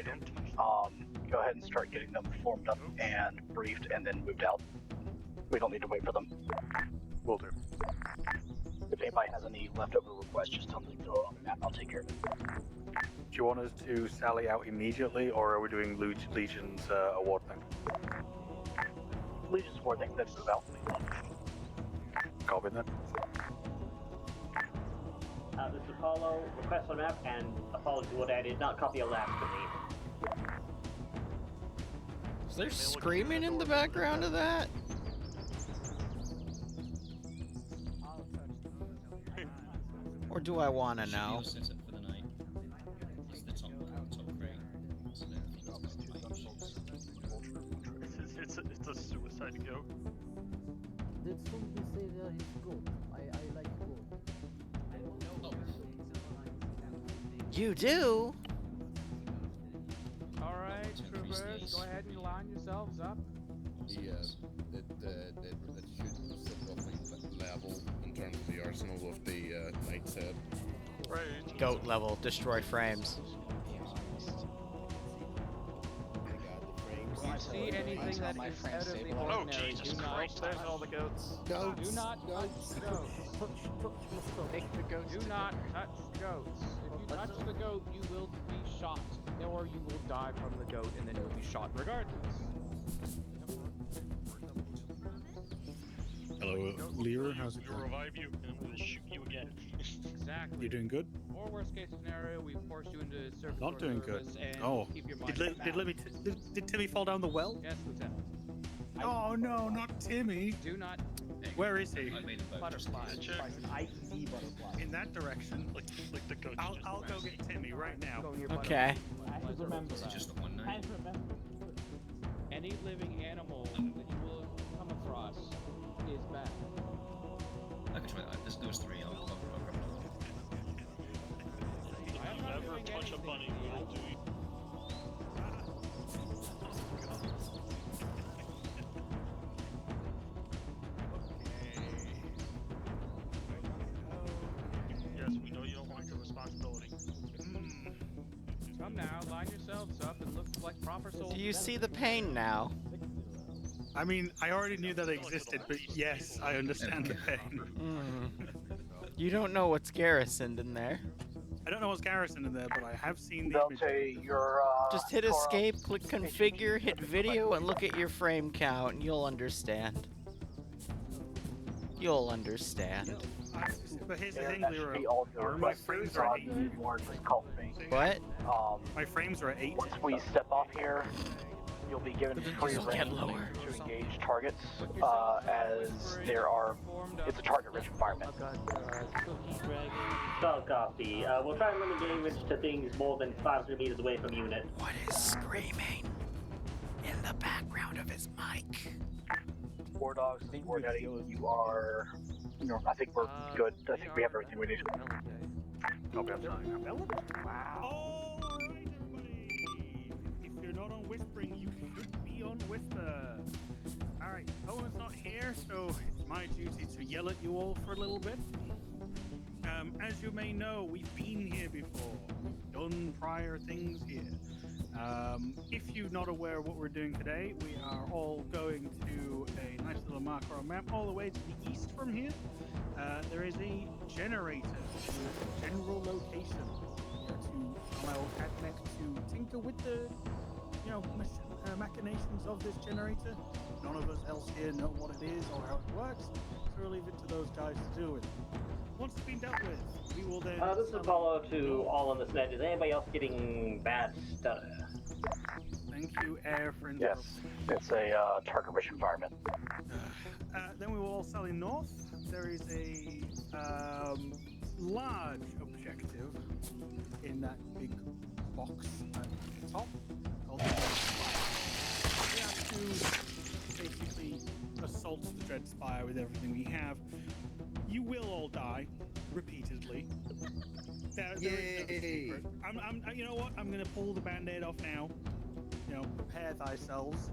situated, go ahead and start getting them formed up and briefed and then moved out. We don't need to wait for them. Will do. If anybody has any leftover requests, just tell them to throw it on the map. I'll take care of it. Do you want us to sally out immediately, or are we doing Legion's award thing? Legion's War thing, that's about. Copy then. This is Apollo, request on map, and apologies what I did not copy a lap for me. Is there screaming in the background of that? Or do I want to know? It's a suicide goat. Did somebody say there is goat? I like goat. You do? Alright, troopers, go ahead and line yourselves up. That should sit roughly level in terms of the arsenal of the knight's head. Right. Goat level, destroy frames. If you see anything that is out of the ordinary, Jesus do not Christ, there's all the goats. Goats! Do not touch the goats. Take the goats. Do not touch goats. If you touch the goat, you will be shot. Or you will die from the goat and then you'll be shot regardless. Hello, Liru, how's it We'll going? revive you and we'll shoot you again. Exactly. You doing good? Or worst case scenario, we force you into service. Not doing good. And Oh. keep your mind Did Timmy fall down the well? Yes, Lieutenant. Oh no, not Timmy! Do not Where is he? butterfly. In that direction. Like the goat. I'll go get Timmy right now. Go near Okay. Remember that. Just one night. Any living animal that you will come across is bad. I could try that. There's three. I'll grab Never touch a bunny. We'll do it. Yes, we know you don't want your responsibility. Come now, line yourselves up and look like proper soldiers. Do you see the pain now? I mean, I already knew that existed, but yes, I understand the pain. You don't know what's garrisoned in there. I don't know what's garrison in there, but I have seen the images. Delte, your Just hit escape, click configure, hit video, and look at your frame count, and you'll understand. You'll understand. But here's the thing, that should be Liru. all your My frames are at 8. more just call me. What? My frames are at 8. Once we step off here, you'll be given free Just get reign lower. to engage targets, as there are. It's a target-rich environment. Spell copy. We'll try and limit damage to things more than 500 meters away from unit. What is screaming in the background of his mic? War Dogs, War Daddy, you are. I think we're good. I think we have everything we need. I'll be outside. Wow. Alright, everybody. If you're not on Whispering, you should be on Whisper. Alright, Owen's not here, so it's my duty to yell at you all for a little bit. As you may know, we've been here before. We've done prior things here. If you're not aware of what we're doing today, we are all going to a nice little marker on map all the way to the east from here. There is a generator with general location to allow Admech to tinker with the machinations of this generator. None of us else here know what it is or how it works, so we'll leave it to those guys to deal with. Once it's been dealt with, we will then... This is Apollo to all on this net. Is anybody else getting bad stutter? Thank you, Air Friends. Yes, it's a target-rich environment. Then we will all sally north. There is a large objective in that big box at the top. Called we have to basically assault the Dreadspire with everything we have. You will all die repeatedly. There is no secret. You know what? I'm going to pull the band-aid off now. Prepare thyselves.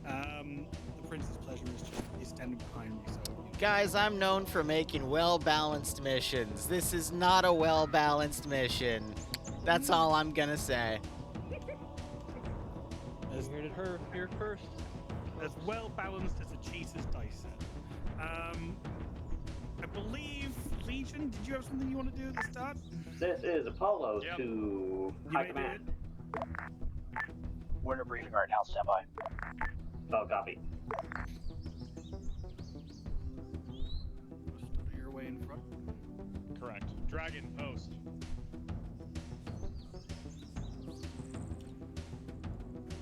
The Prince's pleasure is standing behind me, so... Guys, I'm known for making well-balanced missions. This is not a well-balanced mission. That's all I'm gonna say. As, You heard it here first. as well balanced as a cheese's dice set. I believe, Legion, did you have something you want to do at the start? This is Apollo Yep. to You High may do Command. We're in a briefing right now. Stand by. So copy. Study your way in front. Correct. Dragon post.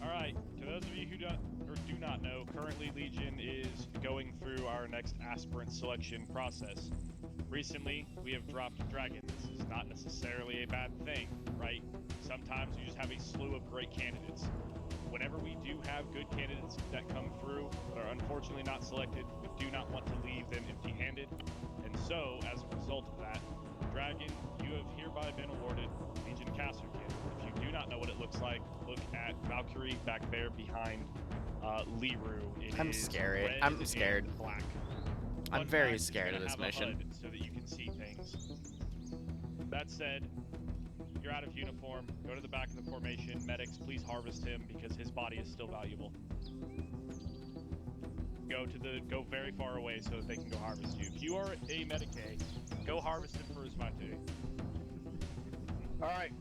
Alright, to those of you who do not know, currently Legion is going through our next aspirant selection process. Recently, we have dropped Dragon. This is not necessarily a bad thing, right? Sometimes you just have a slew of great candidates. Whenever we do have good candidates that come through but are unfortunately not selected, we do not want to leave them empty-handed. And so, as a result of that, Dragon, you have hereby been awarded Legion Caster Kit. If you do not know what it looks like, look at Valkyrie back there behind Liru. I'm scared. I'm scared. Black. I'm Fun very fact, it's scared of gonna this have a mission. HUD so that you can see things. That said, you're out of uniform. Go to the back of the formation. Medics, please harvest him because his body is still valuable. Go very far away so that they can go harvest you. If you are a medic A, go harvest him for his Vatu. Alright.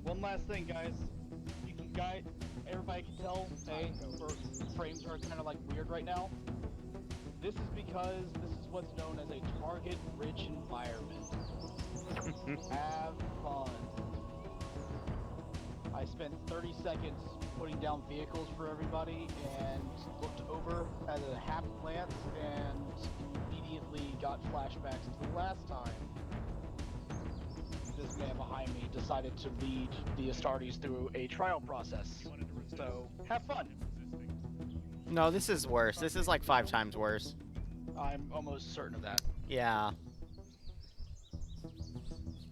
One last thing, guys. You can guide. Everybody can tell, hey, frames are kind of like weird right now. This is because this is what's known as a target-rich environment. Have fun. I spent 30 seconds putting down vehicles for everybody and looked over at a half glance and immediately got flashbacks to the last time this man behind me decided to lead the Astartes through a trial process. So, have fun. No, this is worse. This is like 5 times worse. I'm almost certain of that. Yeah.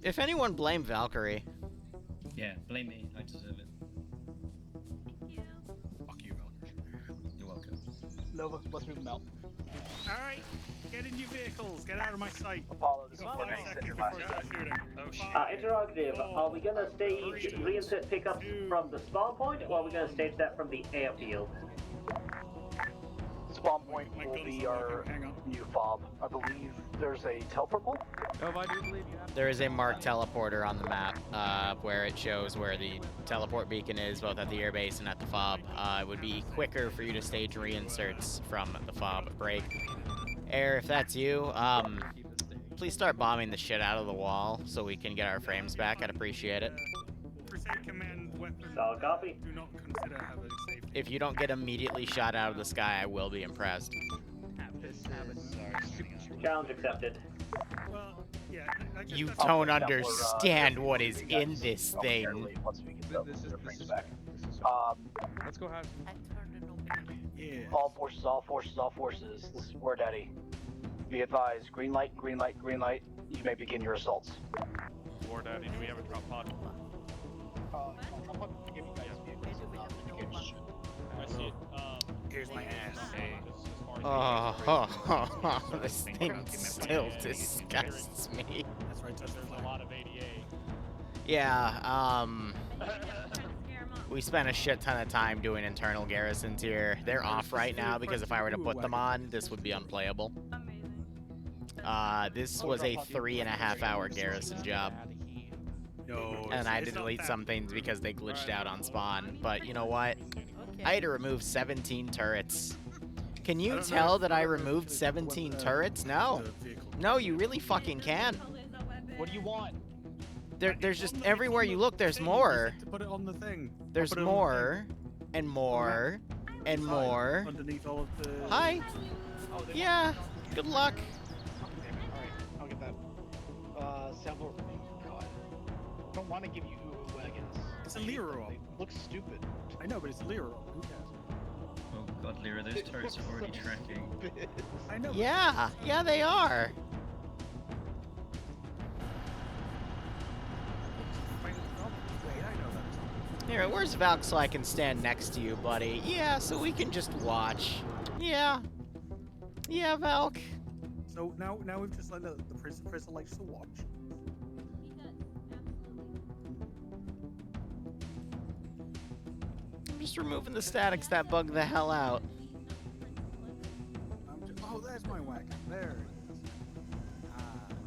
If anyone, blame Valkyrie. Yeah, blame me. I deserve it. Fuck you, Valkyrie. You're welcome. Nova, let's move them out. Alright, get in your vehicles. Get out of my sight. Apollo, this is You got what 5 makes seconds it your before last I start shooting. Oh shit. Interrogative, are we gonna stage reinsert pickups from the spawn point, or are we gonna stage that from the airfield? Spawn point My will gun's be not our working. Hang on. new fob. I believe there's a teleport pole. Nova, I do believe you have. There is a marked teleporter on the map where it shows where the teleport beacon is, both at the airbase and at the fob. It would be quicker for you to stage reinserts from the fob break. Air, if that's you, please start bombing the shit out of the wall so we can get our frames back. I'd appreciate it. Crusade command weapon. Solid copy. Do not consider having safety. If you don't get immediately shot out of the sky, I will be impressed. Challenge accepted. Well, yeah. I guess You that's- don't That we're, understand what is you guys in this thing. momentarily Once we get This is the frames back. Um, let's go have. Yeah. All forces, all forces, all forces. This is War Daddy. Be advised, green light, green light, green light. You may begin your assaults. War Daddy, do we have a drop pod? I'm going to give you guys vehicles. I see it. Here's my ass. Okay, this is as far as you can This thing still disgusts me. That's right. Touch the There's flag. a lot of ADA. Yeah, we spent a shit ton of time doing internal garrisons here. They're off right now because if I were to put them on, this would be unplayable. This was a 3.5 hour garrison job. No, And I had to it's not delete that. some things because they glitched out on spawn. But you know what? I had to remove 17 turrets. Can I you don't know tell if that I whoever removed the 17 weapon- turrets? No. the vehicle. No, you really fucking can. What do you want? There's It's just on the- everywhere it's on you the look, there's thing. more. Just to put it on the thing. There's Put it on the more, and more, and thing. more. Underneath all of the. Hi. Oh, they Yeah. Good luck. Alright, I'll get that. Sample. God. I don't want to give you Uhu wagons. It's a Liru. They look stupid. I know, but it's Liru. Who cares? Oh god, Lyra, those turrets are already tracking. I know. Yeah. Yeah, they are. Wait, I know that. Here, where's Valk so I can stand next to you, buddy? Yeah, so we can just watch. Yeah. Yeah, Valk. So now we've just let the prison likes to watch. just removing the statics that bug the hell out. Oh, there's my wagon. There it is.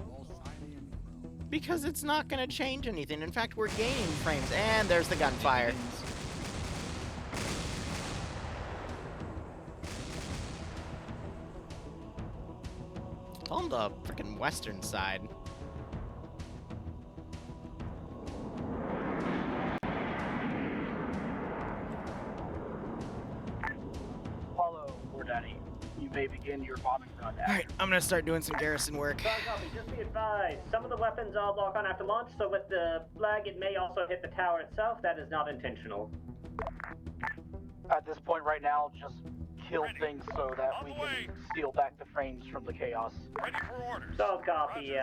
All shiny and Because it's not going to change anything. In fact, we're gaining frames. And there's the gunfire. On the freaking western side. Apollo, or Daddy, you may begin your bombing run. Alright, I'm gonna start doing some garrison work. Strong copy. Just be advised, some of the weapons all lock on after launch, so with the flag, it may also hit the tower itself. That is not intentional. At this point right now, just kill things so that we can steal back the frames from the chaos. Ready for orders. Strong copy.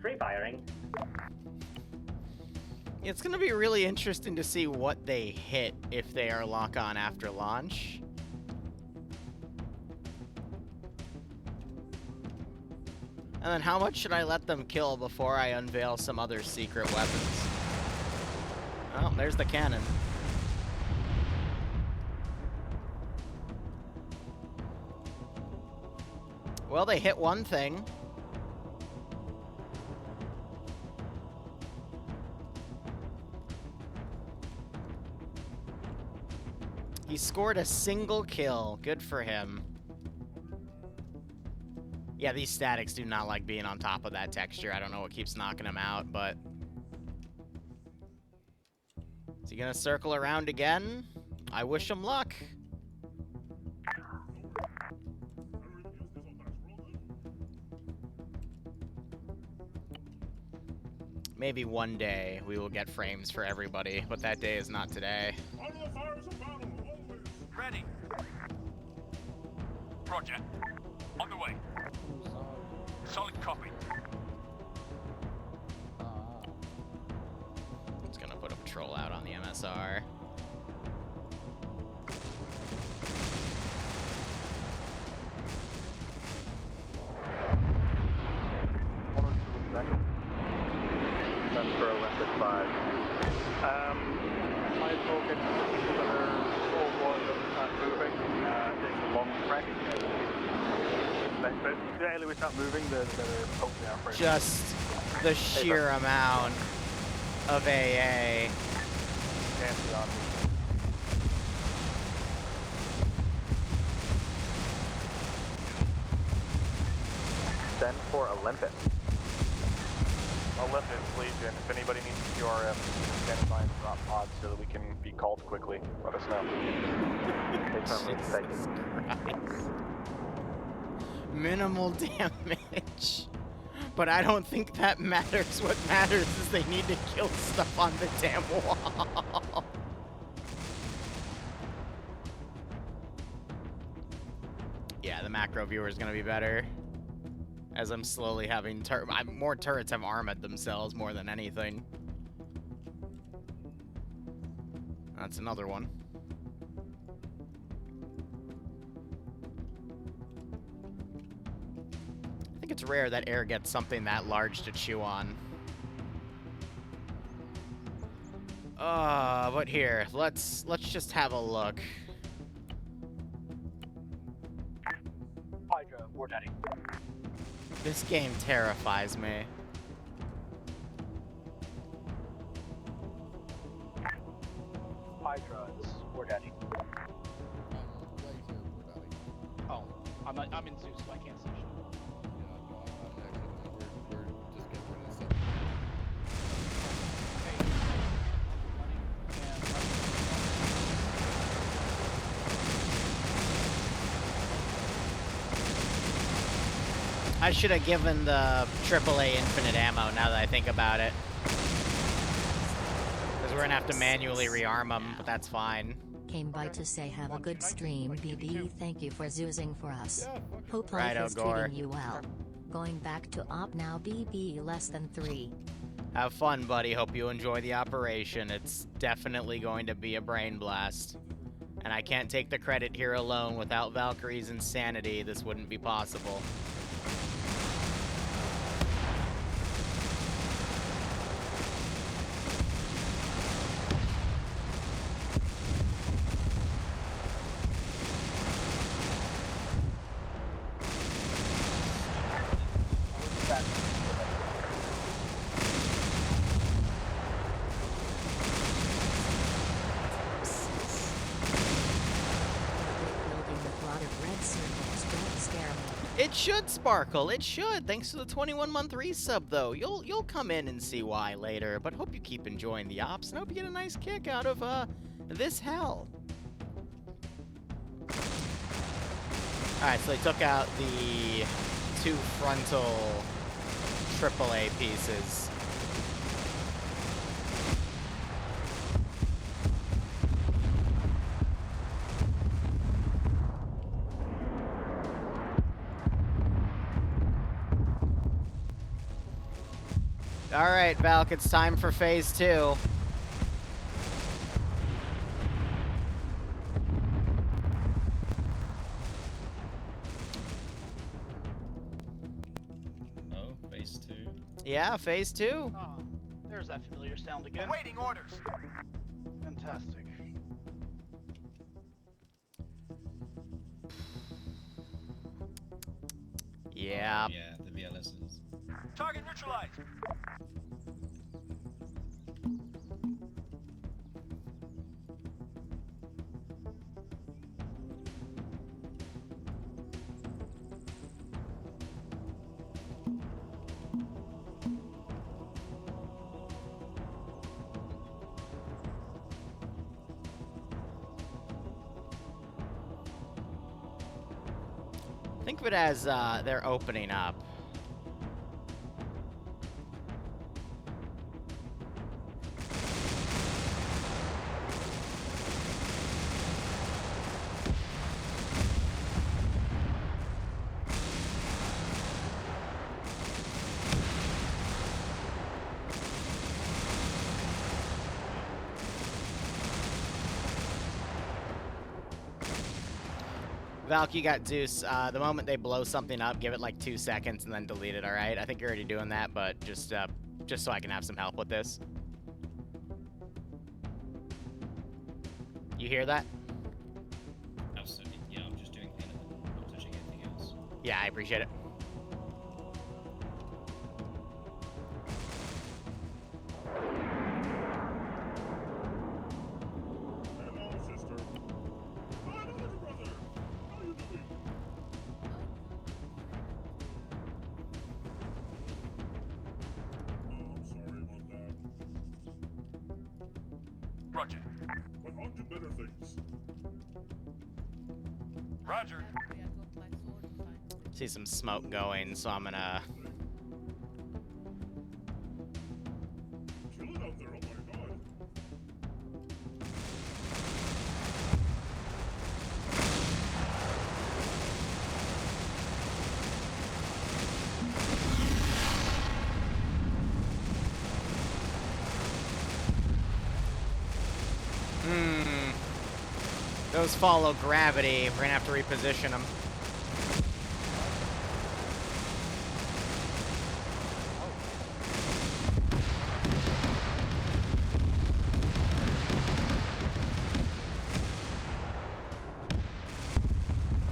Free firing. It's gonna be really interesting to see what they hit if they are lock on after launch. And then how much should I let them kill before I unveil some other secret weapons? Oh, there's the cannon. Well, they hit one thing. He scored a single kill. Good for him. Yeah, these statics do not like being on top of that texture. I don't know what keeps knocking him out, but... Is he gonna circle around again? I wish him luck. Maybe one day we will get frames for everybody, but that day is not today. Ready. Roger. On the way. Solid copy. It's gonna put a patrol out on the MSR. That's for Olympic 5. I told it to people that are all not moving, taking a long trek. But the earlier we start moving, the better hopefully our friends. Just the sheer amount of AA. Can't be on me. Send for Olympus. Olympus Legion, if anybody needs a QRF, stand by and drop pods so that we can be called quickly. Let us know. Jesus Christ. Minimal damage. But I don't think that matters. What matters is they need to kill stuff on the damn wall. Yeah, the macro viewer is going to be better. As I'm slowly having more turrets have armored themselves more than anything. That's another one. I think it's rare that air gets something that large to chew on. But here, let's just have a look. Hydra, War Daddy. This game terrifies me. Hydra, this is War Daddy. Oh, I'm in Zeus, so I can't see shit. I should have given the AAA infinite ammo now that I think about it. Because we're gonna have to manually rearm them, but that's fine. Came by to say have a good stream, BB. Thank you for zoozing for us. Hope Right, life is Gore. treating you well. Going back to op now, BB less than 3. Have fun, buddy. Hope you enjoy the operation. It's definitely going to be a brain blast. And I can't take the credit here alone. Without Valkyrie's insanity, this wouldn't be possible. It should, Sparkle. It should. Thanks to the 21-month resub, though. You'll come in and see why later. But hope you keep enjoying the ops, and hope you get a nice kick out of this hell. All right, so they took out the 2 frontal AAA pieces. All right, Valk, it's time for phase 2. Oh, phase 2. Yeah, phase 2. Oh, there's that familiar sound again. Waiting orders. Fantastic. Yeah. Yeah, the VLSs. Target neutralized. Think of it as they're opening up. Valk, you got Zeus. The moment they blow something up, give it like 2 seconds and then delete it, alright? I think you're already doing that, but just so I can have some help with this. You hear that? Absolutely. Yeah, I'm just doing cleanup. I'm not touching anything else. Yeah, I appreciate it. Roger. But on to better things. Roger. See some smoke going, so I'm gonna... Kill it out there, oh my god. Those follow gravity. We're gonna have to reposition them.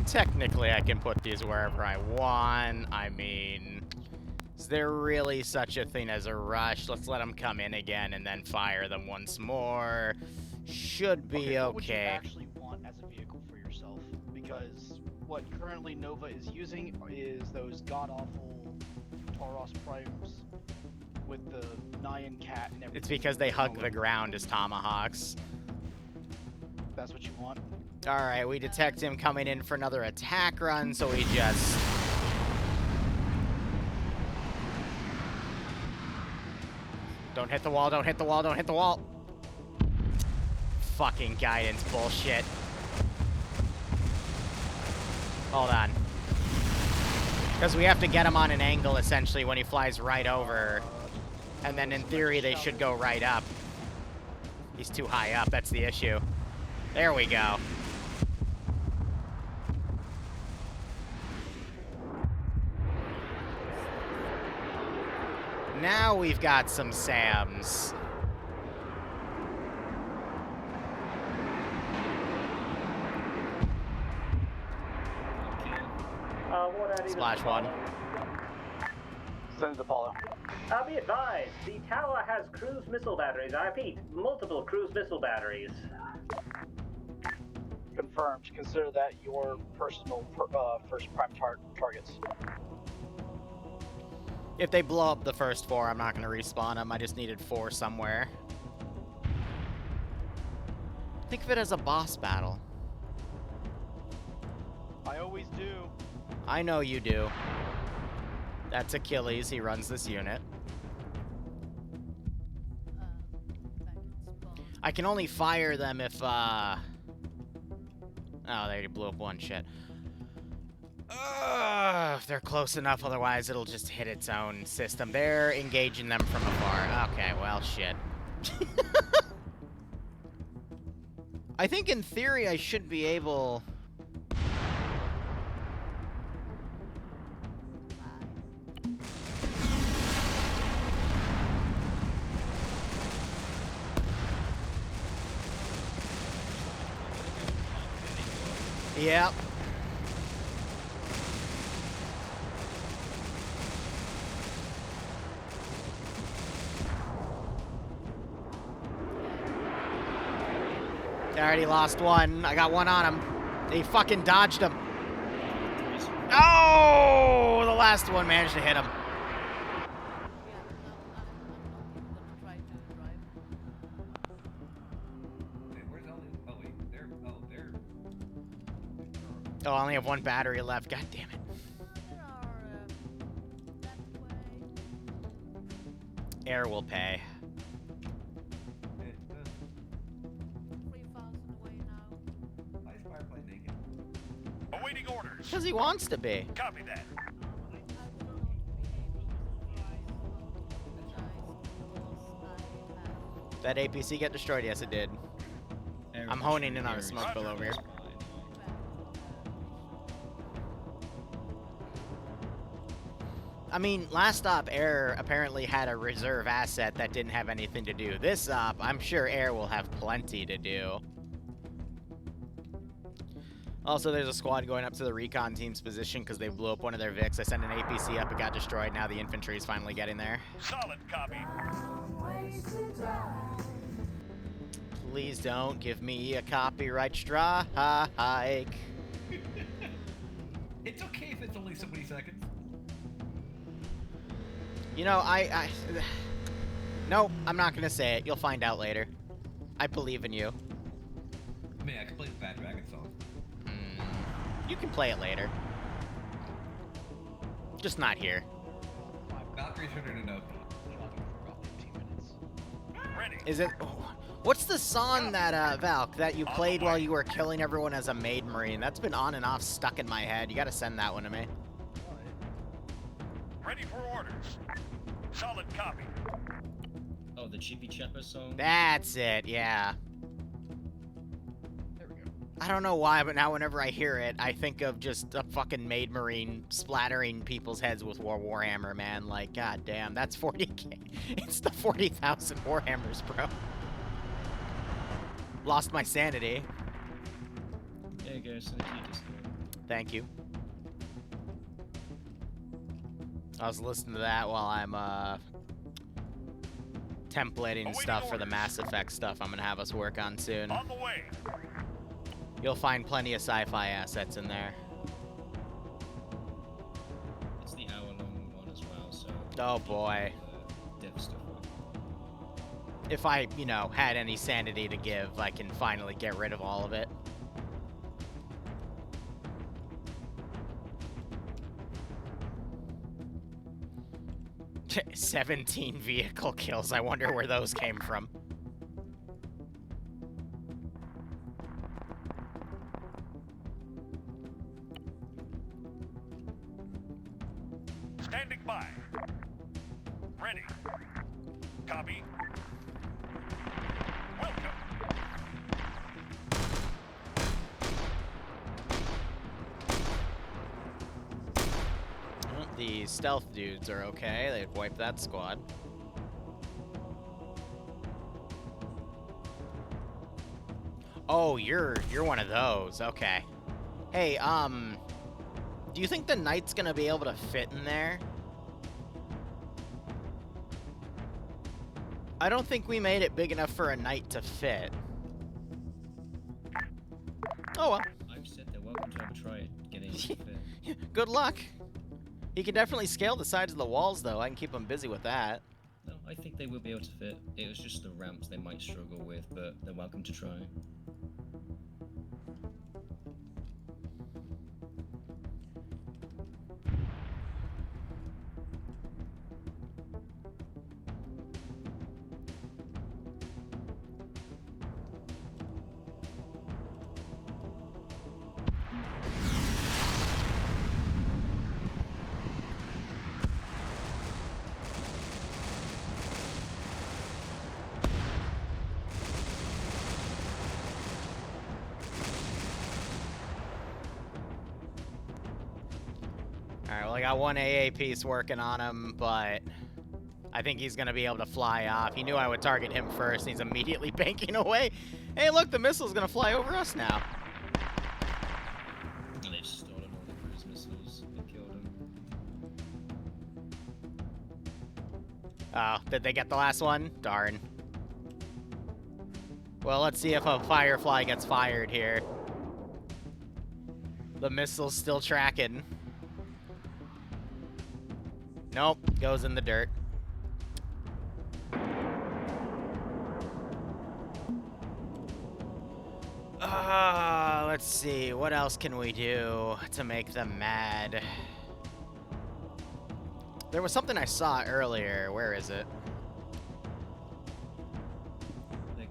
Technically, I can put these wherever I want. I mean, is there really such a thing as a rush? Let's let them come in again and then fire them once more. Should be What would you okay. actually want as a vehicle for yourself? Because what currently Nova is using is those god-awful Tauros Primes with the Nyan Cat and everything. It's because they hug the ground as tomahawks. That's what you want? Alright, we detect him coming in for another attack run, so we just... Don't hit the wall, don't hit the wall, don't hit the wall! Fucking guidance bullshit. Hold on. Because we have to get him on an angle, essentially, when he flies right over. And then, in theory, they should go right up. He's too high up, that's the issue. There we go. Now we've got some SAMs. Splash one. Send it to Apollo. Be advised, the tower has cruise missile batteries. I repeat, multiple cruise missile batteries. Confirmed. Consider that your personal first prime targets. If they blow up the first 4, I'm not going to respawn them. I just needed 4 somewhere. Think of it as a boss battle. I always do. I know you do. That's Achilles. He runs this unit. I can only fire them if, Oh, they already blew up one. Shit. If they're close enough, otherwise it'll just hit its own system. They're engaging them from afar. Okay, well, shit. I think in theory I should be able... Yep. I already lost one. I got one on him. They fucking dodged him. Oh! The last one managed to hit him. Oh, I only have one battery left. God damn it. Air will pay. Awaiting orders. Because he wants to be. Copy that. That APC get destroyed? Yes, it did. I'm honing in on a smoke bill over here. I mean, last op, Air apparently had a reserve asset that didn't have anything to do. This op, I'm sure Air will have plenty to do. Also, there's a squad going up to the recon team's position because they blew up one of their Vics. I sent an APC up, it got destroyed. Now the infantry is finally getting there. Solid copy. Please don't give me a copyright strike. It's okay if it's only so many seconds. You know, Nope, I'm not gonna say it. You'll find out later. I believe in you. I mean, I can play the Bad Dragon song. You can play it later. Just not here. Valkyrie's ready to know. Is it... What's the song that, Valk, that you played while you were killing everyone as a maid marine? That's been on and off stuck in my head. You gotta send that one to me. Ready for orders. Solid copy. Oh, the Chippy Chepper song? That's it, yeah. There we go. I don't know why, but now whenever I hear it, I think of just a fucking maid marine splattering people's heads with Warhammer, man. Like, god damn, that's 40k. It's the 40,000 Warhammers, bro. Lost my sanity. There you go, so the key just... Thank you. I was listening to that while I'm, templating stuff for the Mass Effect stuff I'm gonna have us work on soon. On the way. You'll find plenty of sci-fi assets in there. It's the hour-long one as well, so... Oh boy. Dev stuff. If I, you know, had any sanity to give, I can finally get rid of all of it. "17 vehicle kills. I wonder where those came from." Standing by. Ready. Copy. Welcome. The stealth dudes are okay. They'd wipe that squad. Oh, you're one of those. Okay. Hey, do you think the knight's gonna be able to fit in there? I don't think we made it big enough for a knight to fit. Oh well. I've said they're welcome to have a try at getting it to fit. Good luck. He can definitely scale the sides of the walls, though. I can keep him busy with that. No, I think they will be able to fit. It was just the ramps they might struggle with, but they're welcome to try. Alright, well, I got one AA piece working on him, but I think he's going to be able to fly off. He knew I would target him first, and he's immediately banking away. Hey, look, the missile's going to fly over us now. And they've stolen all the cruise missiles and killed him. Oh, did they get the last one? Darn. Well, let's see if a Firefly gets fired here. The missile's still tracking. Nope, goes in the dirt. Let's see, what else can we do to make them mad? There was something I saw earlier. Where is it? They're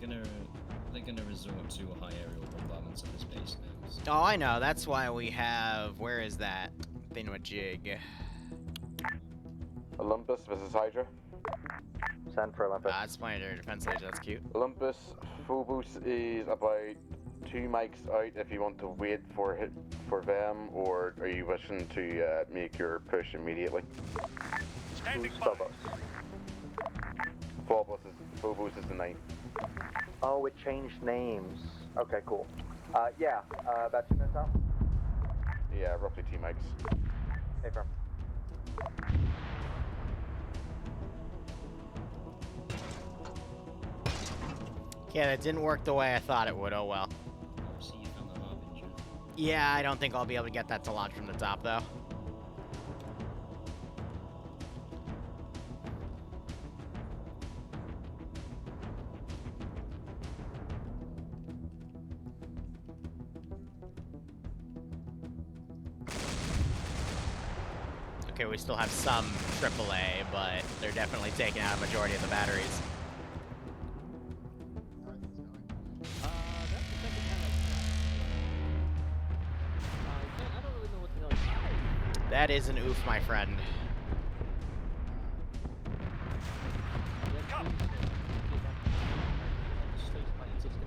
gonna resort to a high aerial bombardments of this base now. So. Oh, I know. That's why we have. Where is that thingamajig? Olympus versus Hydra. Send for Olympus. That's planetary defense station. That's cute. Olympus, Phobos is about 2 mics out if you want to wait for them, or are you wishing to make your push immediately? Standing by. Phobos is the 9. Oh, it changed names. Okay, cool. Yeah, about 2 minutes out. Yeah, roughly 2 mics. Hey, firm. Yeah, that didn't work the way I thought it would. Oh well. Obviously, you found the Harbinger. Yeah, I don't think I'll be able to get that to launch from the top, though. Okay, we still have some AAA, but they're definitely taking out a majority of the batteries. That is an oof, my friend.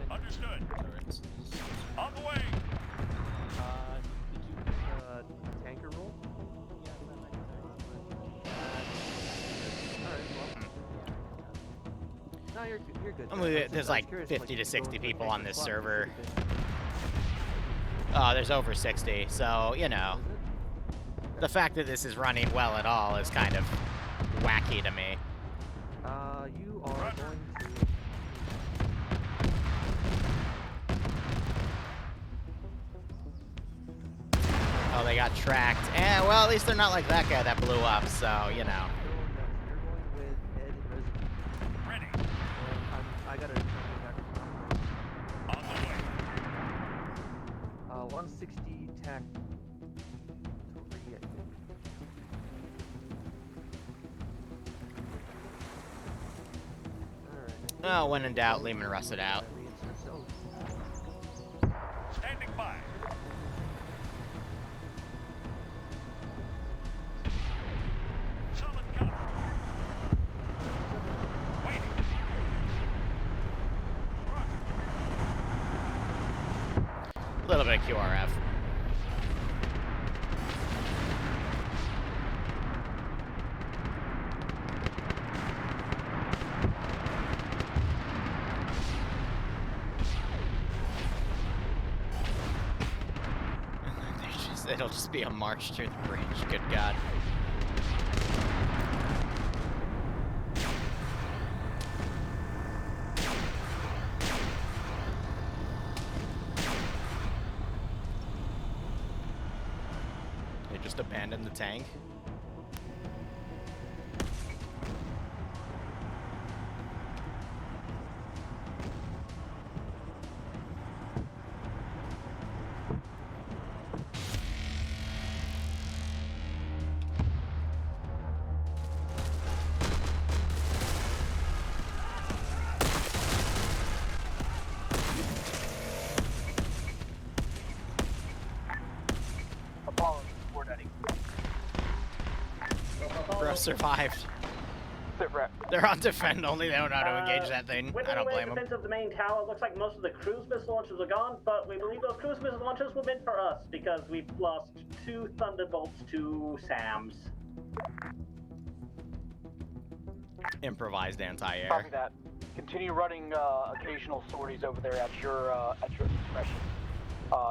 Understood. On the way. Did you tanker roll? No, you're good. There's like 50 to 60 people on this server. Oh, there's over 60, so, you know. The fact that this is running well at all is kind of wacky to me. You are going to... Oh, they got tracked. Well, at least they're not like that guy that blew up, so, you know. You're going with Ed and Resident. Ready. I gotta turn back. On the way. 160 tack 3, I think. Alright. Oh, when in doubt, Lehman rusted out. Standing by. Solid copy. Waiting. A little bit of QRF. It'll just be a march through the bridge, good God. just abandon the tank? Bro survived. They're on defend only, they don't know how to engage that thing. I don't blame them. Defense of the main tower, looks like most of the cruise missile launchers are gone, but we believe those cruise missile launchers were meant for us because we've lost 2 Thunderbolts to SAMs. Improvised anti-air. Copy that. Continue running occasional sorties over there at your discretion.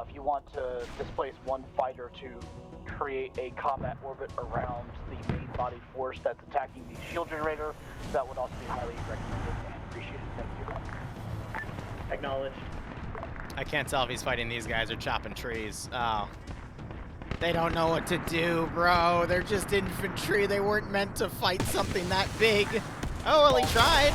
If you want to displace one fighter to create a combat orbit around the main body force that's attacking the shield generator, that would also be highly recommended and appreciated. Thank you. Acknowledged. I can't tell if he's fighting these guys or chopping trees. Oh. They don't know what to do, bro. They're just infantry. They weren't meant to fight something that big. Oh, well, he tried.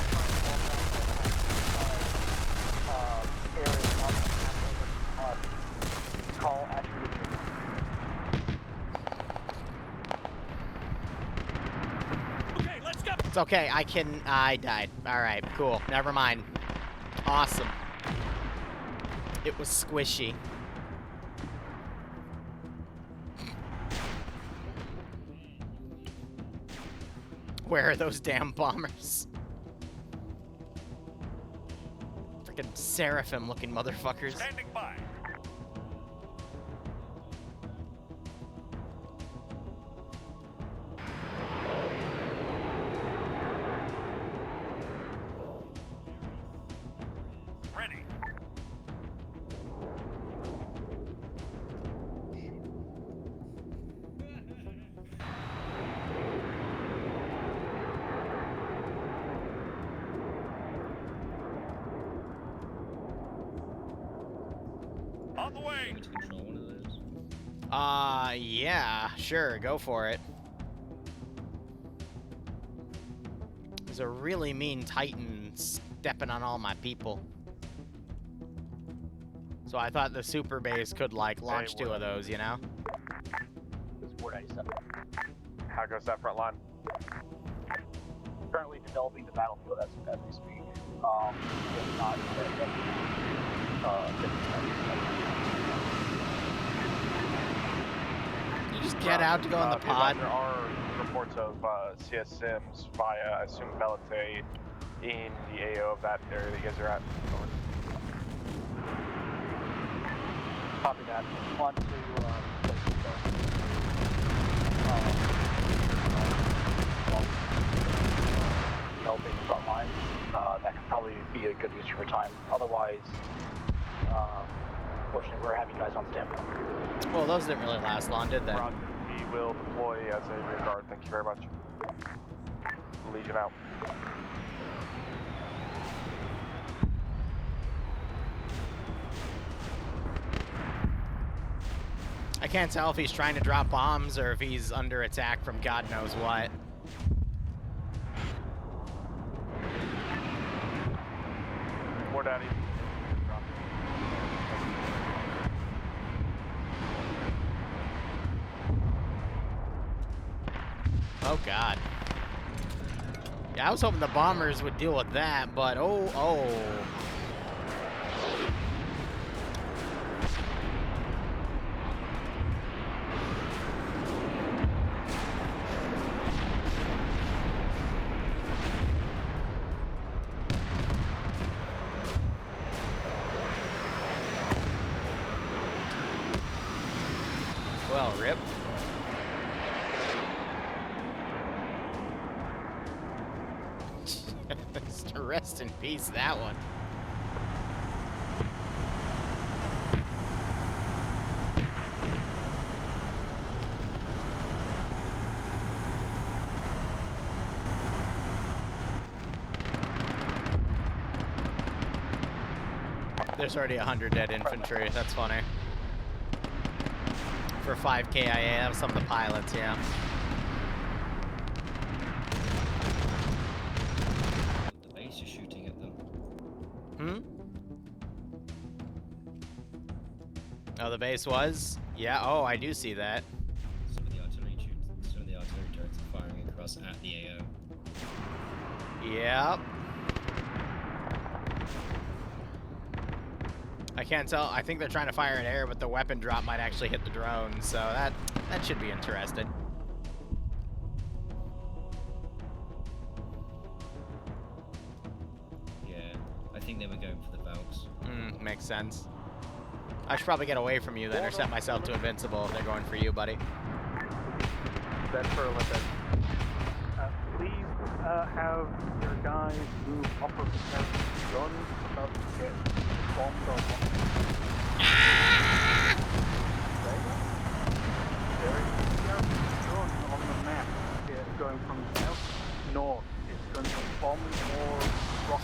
It's okay, I died. Alright, cool. Never mind. Awesome. It was squishy. Where are those damn bombers? Freaking seraphim looking motherfuckers. Standing by. Ready. On the way. To control one of those. Yeah, sure, go for it. There's a really mean Titan stepping on all my people. So I thought the super base could, like, launch 2 of those, you know? This is 497. How goes that front line? Currently developing the battlefield as we speak. If not, You just get out to go in the pod. There are reports of CS Sims via, I assume, Belate in the AO of that area that you guys are at. Over. Copy that. On to developing the front line. That could probably be a good use of your time. Otherwise, fortunately, we're having you guys on standby. Well, those didn't really last long, did they? Roger. He will deploy as a rear guard. Thank you very much. Legion out. I can't tell if he's trying to drop bombs or if he's under attack from God knows what. More daddy. Oh God. Yeah, I was hoping the bombers would deal with that, but oh. Well, rip. Just rest in peace, that one. There's already 100 dead infantry. That's funny. For 5 KIA, that was some of the pilots, yeah. The base is shooting at them. Hmm? Oh, the base was? Yeah, oh, I do see that. Some of the artillery turrets are firing across at the AO. Yep. I can't tell. I think they're trying to fire in air, but the weapon drop might actually hit the drone, so that should be interesting. Yeah, I think they were going for the Valks. Makes sense. I should probably get away from you then, or set myself to invincible if they're going for you, buddy. That's for Olympus. Please have your guys move up or down. Guns about to get bombed or There is a gun on the map going from south to north. It's going to bomb or rock.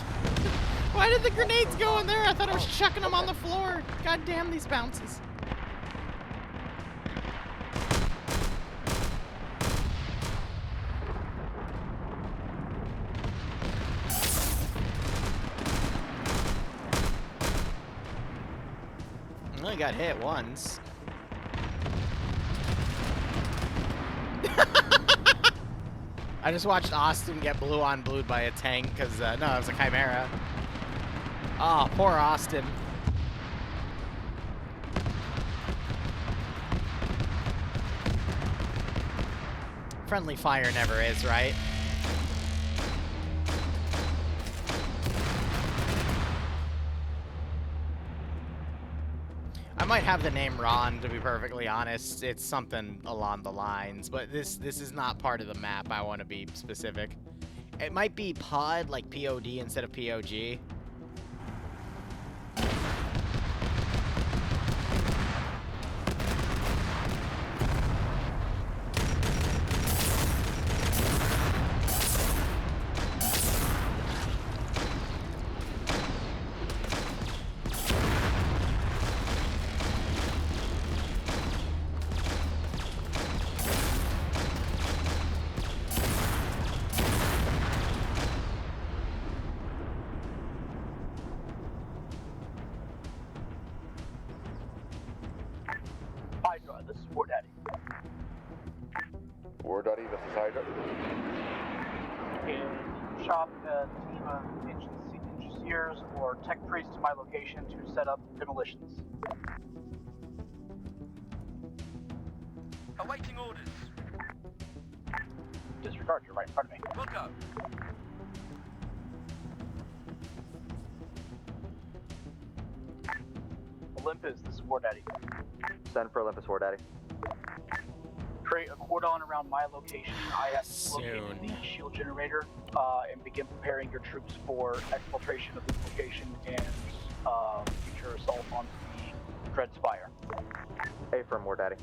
Why did the grenades go in there? I thought I was chucking them on the floor. God damn these bounces. I only got hit once. I just watched Austin get blue on blued by a tank because, no, it was a Chimera. Oh, poor Austin. Friendly fire never is, right? I might have the name Ron, to be perfectly honest. It's something along the lines, but this is not part of the map. I want to be specific. It might be pod, like POD instead of POG. This is War Daddy. War Daddy, this is Hydra. In shop a team of engineers or tech priests to my location to set up demolitions. Awaiting orders. Disregard, you're right in front of me. We'll go. Olympus, this is War Daddy. Send for Olympus, War Daddy. Create a cordon around my location. I have located the shield generator and begin preparing your troops for exfiltration of this location and future assault on the Dreadspire. Hey, from War Daddy.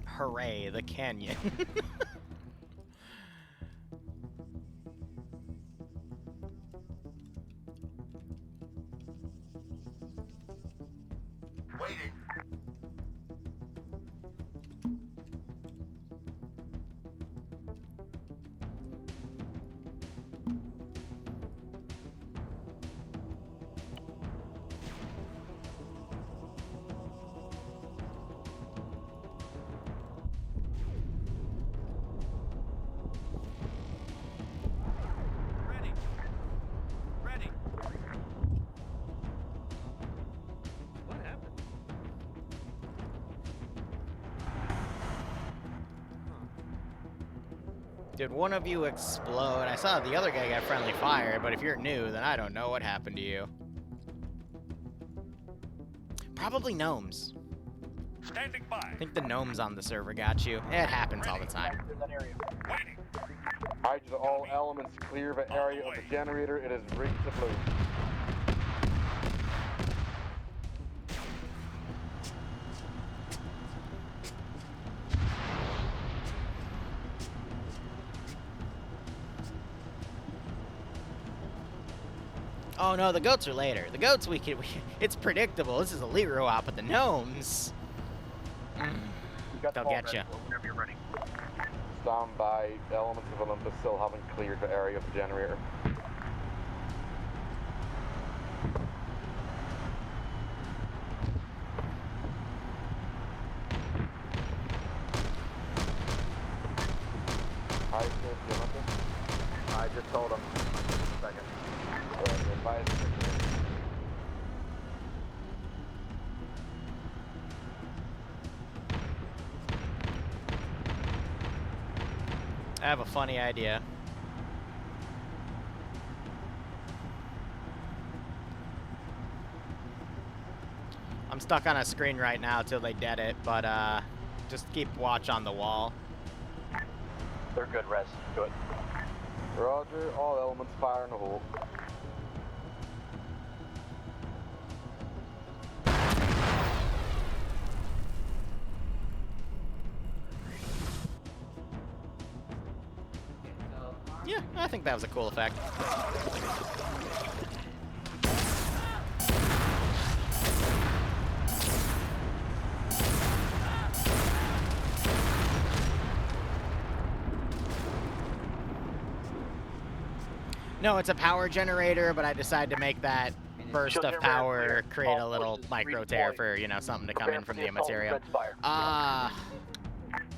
Hooray, the canyon. Waiting. Did one of you explode? I saw the other guy get friendly fire, but if you're new, then I don't know what happened to you. Probably gnomes. Standing by. I think the gnomes on the server got you. It happens all the time. Hydra, all elements clear the area of the generator. It is rigged to blue. Oh no, the goats are later. The goats it's predictable. This is a Liru op, but the gnomes. They'll get you. Whenever you're ready. Stand by. Elements of Olympus still haven't cleared the area of the generator. Hi, Jonathan. I just told him. Second. I have a funny idea. I'm stuck on a screen right now till they dead it, but just keep watch on the wall. They're good, Res. Do it. Roger, all elements fire in the hole. Yeah, I think that was a cool effect. No, it's a power generator, but I decided to make that burst of power create a little micro tear for, you know, something to come in from the material.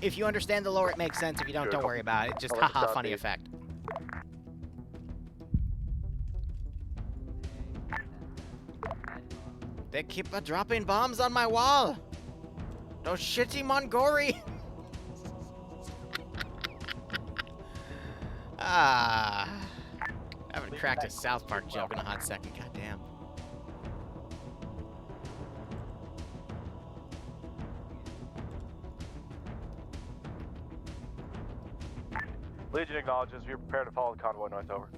If you understand the lore, it makes sense. If you don't worry about it. Just haha, funny effect. They keep dropping bombs on my wall. Those shitty Mongori. I haven't cracked a South Park joke in a hot second. Goddamn. Legion acknowledges. You're prepared to follow the convoy north. Over.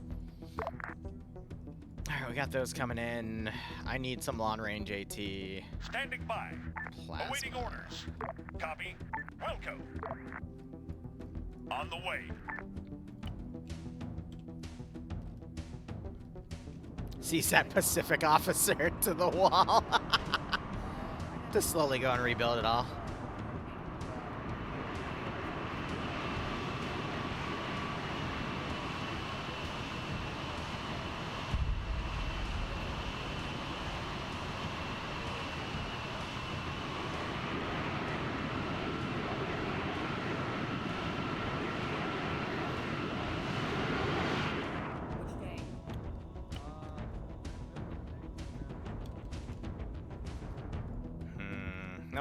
Alright, we got those coming in. I need some long-range AT. Standing by. Plasma. Awaiting orders. Copy. Wilco. On the way. CSAT Pacific officer to the wall. To slowly go and rebuild it all.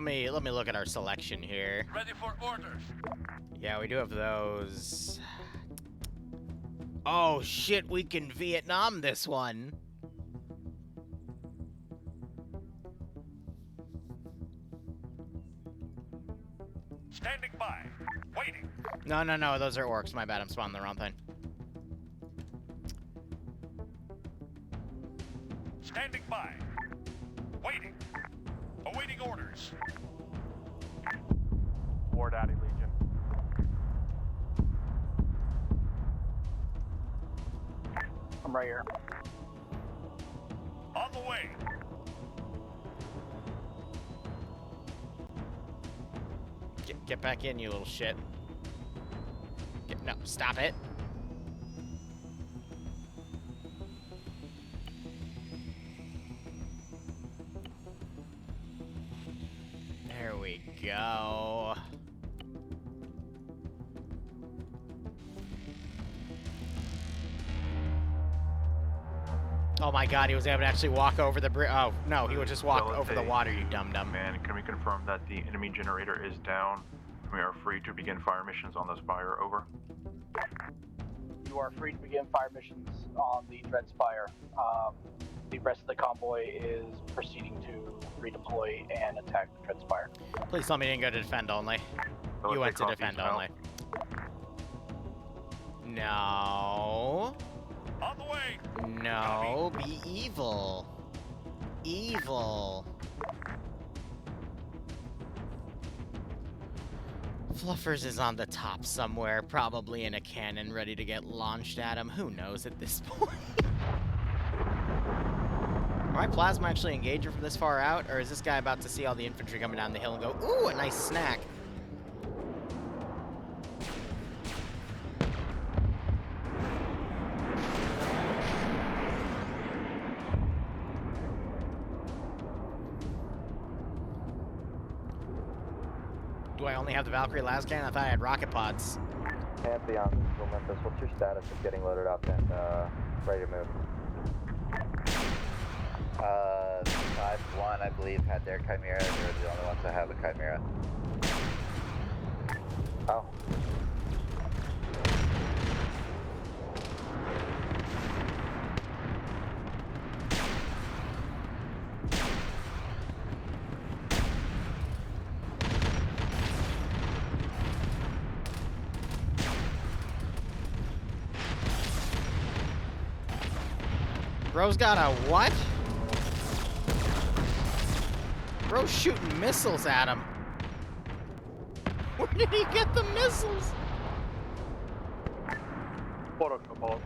Let me look at our selection here. Ready for orders. Yeah, we do have those. Oh shit, we can Vietnam this one. Standing by. Waiting. No, those are orcs. My bad, I'm spawning the wrong thing. Standing by. Waiting. Awaiting orders. War Daddy Legion. I'm right here. On the way. Get back in, you little shit. No, stop it. There we go. Oh my god, he was able to actually walk over the bridge. Oh, no, he would just walk over the water, you dum-dum. And can we confirm that the enemy generator is down? We are free to begin fire missions on the spire, over. You are free to begin fire missions on the Dreadspire. The rest of the convoy is proceeding to redeploy and attack the Dreadspire. Please tell me you didn't go to defend only. You went to defend only. No. On the way. No, be evil. Evil. Fluffers is on the top somewhere, probably in a cannon ready to get launched at him. Who knows at this point? Am I plasma actually engaging from this far out, or is this guy about to see all the infantry coming down the hill and go, ooh, a nice snack? Do I only have the Valkyrie las cannon? I thought I had rocket pods. Pantheon, this is Olympus. What's your status of getting loaded up and ready to move? 5-1, I believe, had their Chimera. They're the only ones that have a Chimera. Oh. Bro's got a what? Bro's shooting missiles at him. Where did he get the missiles? Protocol.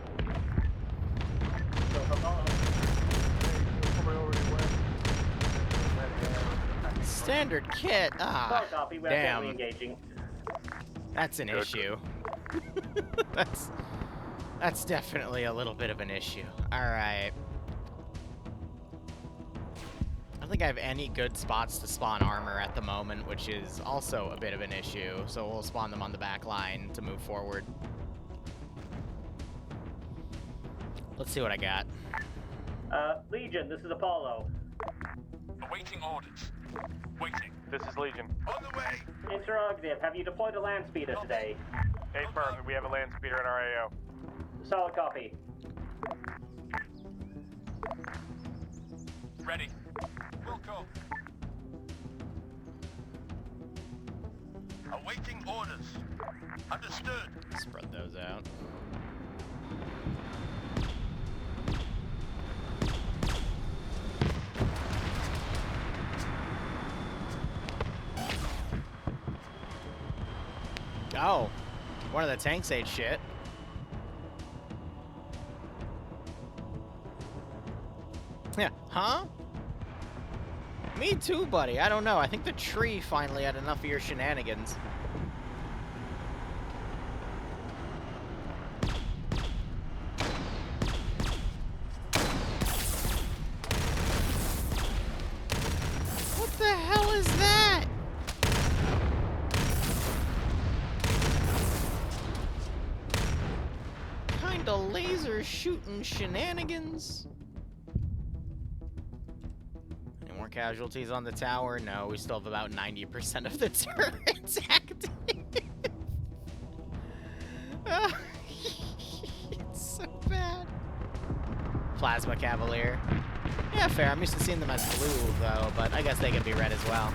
Standard kit. Ah, Copy, we're damn. engaging. That's an issue. That's definitely a little bit of an issue. All right. I don't think I have any good spots to spawn armor at the moment, which is also a bit of an issue. So we'll spawn them on the back line to move forward. Let's see what I got. Legion, this is Apollo. Awaiting orders. Waiting. This is Legion. On the way. Interrogative, have you deployed a land speeder today? Affirm, we have a land speeder in our AO. Solid copy. Ready. We'll go. Awaiting orders. Understood. Spread those out. Oh, one of the tanks ate shit. Yeah, huh? Me too, buddy. I don't know. I think the tree finally had enough of your shenanigans. What the hell is that? Kinda laser shooting shenanigans. More casualties on the tower? No, we still have about 90% of the turrets active. It's so bad. Plasma Cavalier. Yeah, fair. I'm used to seeing them as blue, though, but I guess they can be red as well.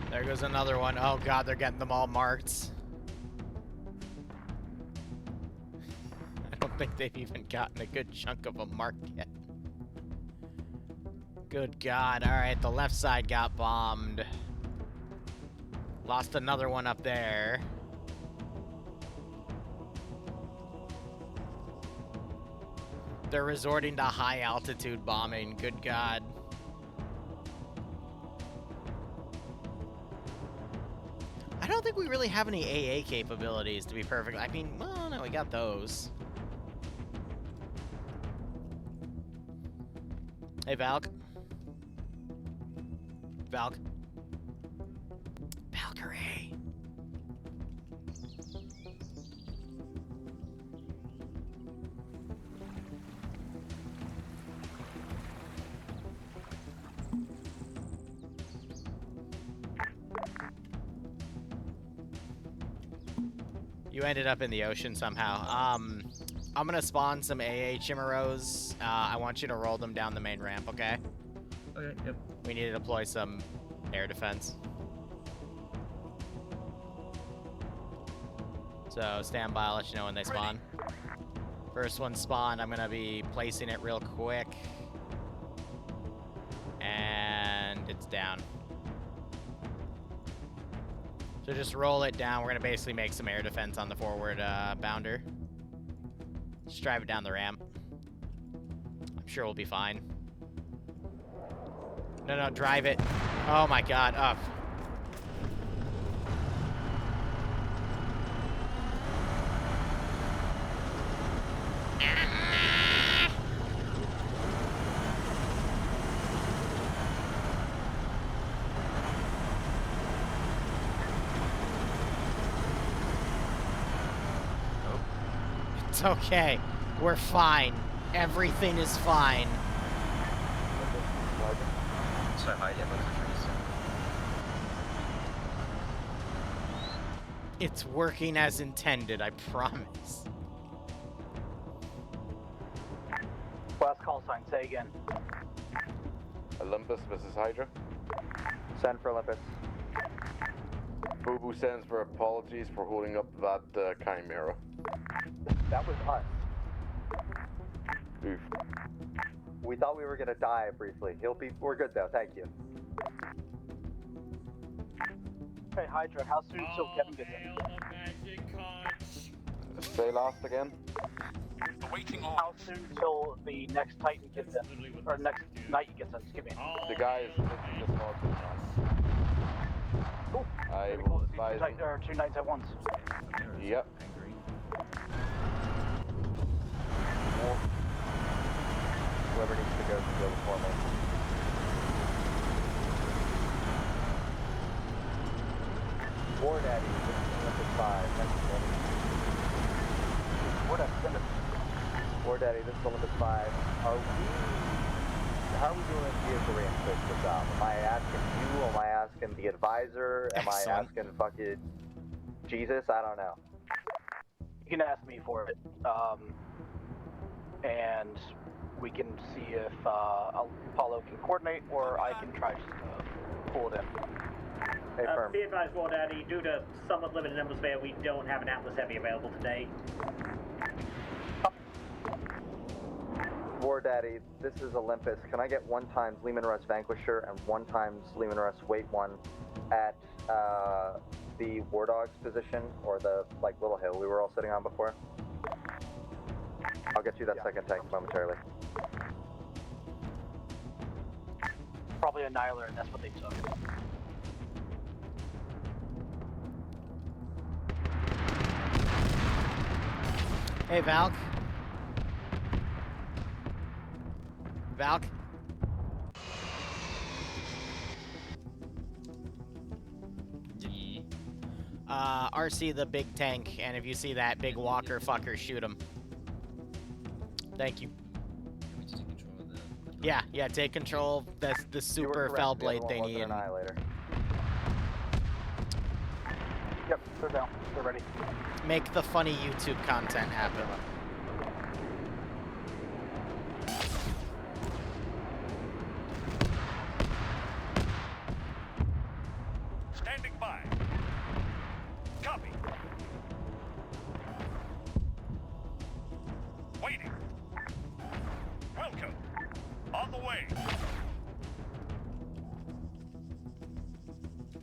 There goes another one. Oh god, they're getting them all marked. I don't think they've even gotten a good chunk of them marked yet. Good god. Alright, the left side got bombed. Lost another one up there. They're resorting to high altitude bombing. Good god. I don't think we really have any AA capabilities, to be perfect. I mean, well, no, we got those. Hey, Valk. Valk. Valkyrie. You ended up in the ocean somehow. I'm gonna spawn some AA Chimaros. I want you to roll them down the main ramp, okay? Okay, yep. We need to deploy some air defense. So stand by, I'll let you know when they spawn. First one spawned, I'm gonna be placing it real quick. And it's down. So just roll it down. We're gonna basically make some air defense on the forward bounder. Just drive it down the ramp. I'm sure we'll be fine. No, drive it. Oh my god, up. It's okay. We're fine. Everything is fine. So high, yeah, but It's working as intended, I promise. Last call sign, say again. Olympus versus Hydra. Send for Olympus. Boo sends for apologies for holding up that Chimera. That was us. Oof. We thought we were gonna die briefly. We're good though, thank you. Hey Hydra, how soon till Kevin gets in? Say last again. Awaiting How soon till the next Titan gets in? Or next Knight gets in, excuse me. The guy is literally just north of us. Cool. I Maybe will call it advise two Knights at once. Yep. Whoever needs to go before me. War Daddy, this is Olympus 5. War Daddy, send it. War Daddy, this is Olympus 5. How are we doing via the reinforce this out? Am I asking you? Am I asking the advisor? Am I asking fucking Jesus? I don't know. You can ask me for it. And we can see if Apollo can coordinate, or I can try just to pull it in. Hey, firm. Be advised, War Daddy, due to somewhat limited numbers there, we don't have an Atlas Heavy available today. War Daddy, this is Olympus. Can I get 1 times Lehman Russ Vanquisher and 1 times Lehman Russ Weight 1 at the War Dogs position, or the little hill we were all sitting on before? I'll get you that second tank momentarily. Probably Annihilator, and that's what they took. Hey, Valk. Valk? RC the big tank, and if you see that big walker fucker, shoot him. Thank you. Yeah, take control. That's the super fell blade they need. Yep, they're down. They're ready. Make the funny YouTube content happen. Standing by. Copy. Waiting. Welcome. On the way.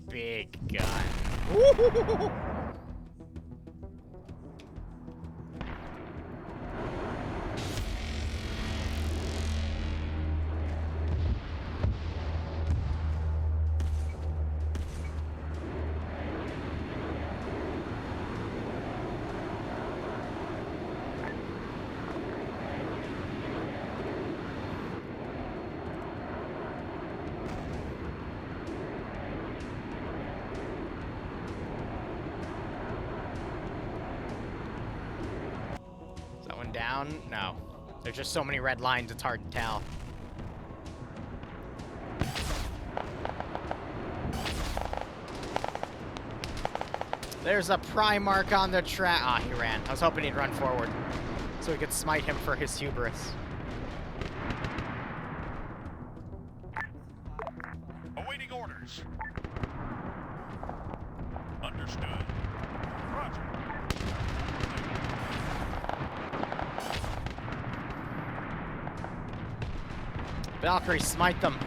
Big gun. Down? No. There's just so many red lines, it's hard to tell. There's a Primarch on the track. Ah, he ran. I was hoping he'd run forward so we could smite him for his hubris. Valkyrie, smite them.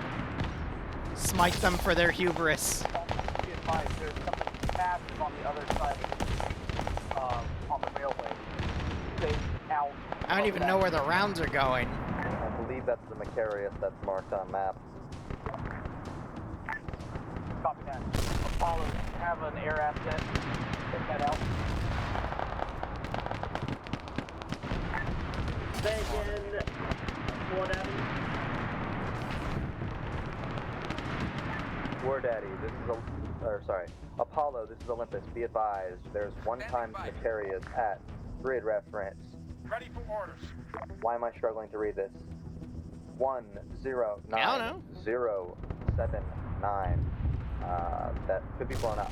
Smite them for their hubris. Be advised, there's something massive on the other side on the railway. Stay out. I don't even know where the rounds are going. I believe that's the Macarius that's marked on map. Copy that. Apollo, have an air asset. Check that out. Bacon, War Daddy. War Daddy, this is Apollo, this is Olympus. Be advised, there's 1 times Macarius at grid reference. Ready for orders. Why am I struggling to read this? 109079. That could be blown up.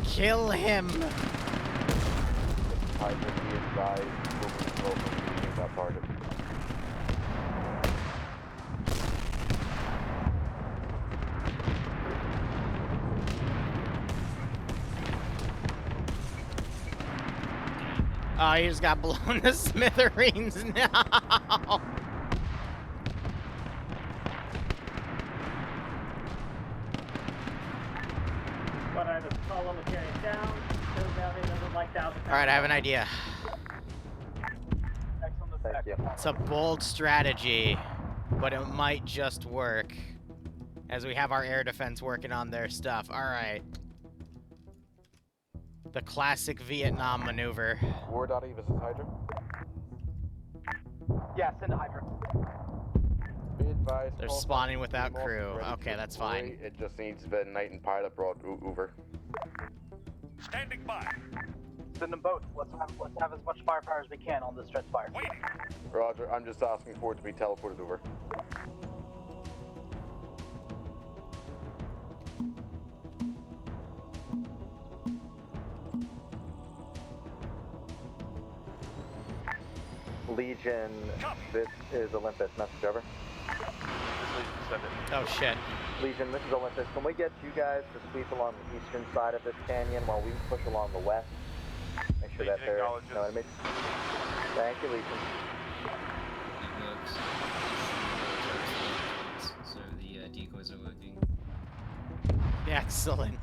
Kill him! I would be advised to moving that target. Oh, he just got blown to smithereens now. What I just call him carry down. Doesn't like that. Alright, I have an idea. Thank you. It's a bold strategy, but it might just work. As we have our air defense working on their stuff. Alright. The classic Vietnam maneuver. War Daddy versus Hydra. Yeah, send a Hydra. Be advised. They're all spawning without team crew. ready Okay, to that's deploy. fine. It just needs the Knight and Pilot brought over. Standing by. Send them both. Let's have as much firepower as we can on this Dreadspire. Waiting. Roger, I'm just asking for it to be teleported over. Legion, this is Olympus. Message over. Oh shit. Legion, this is Olympus. Can we get you guys to sweep along the eastern side of this canyon while we push along the west? Make sure that there are no enemies. Thank you, Legion. It works. So the decoys are working. Excellent.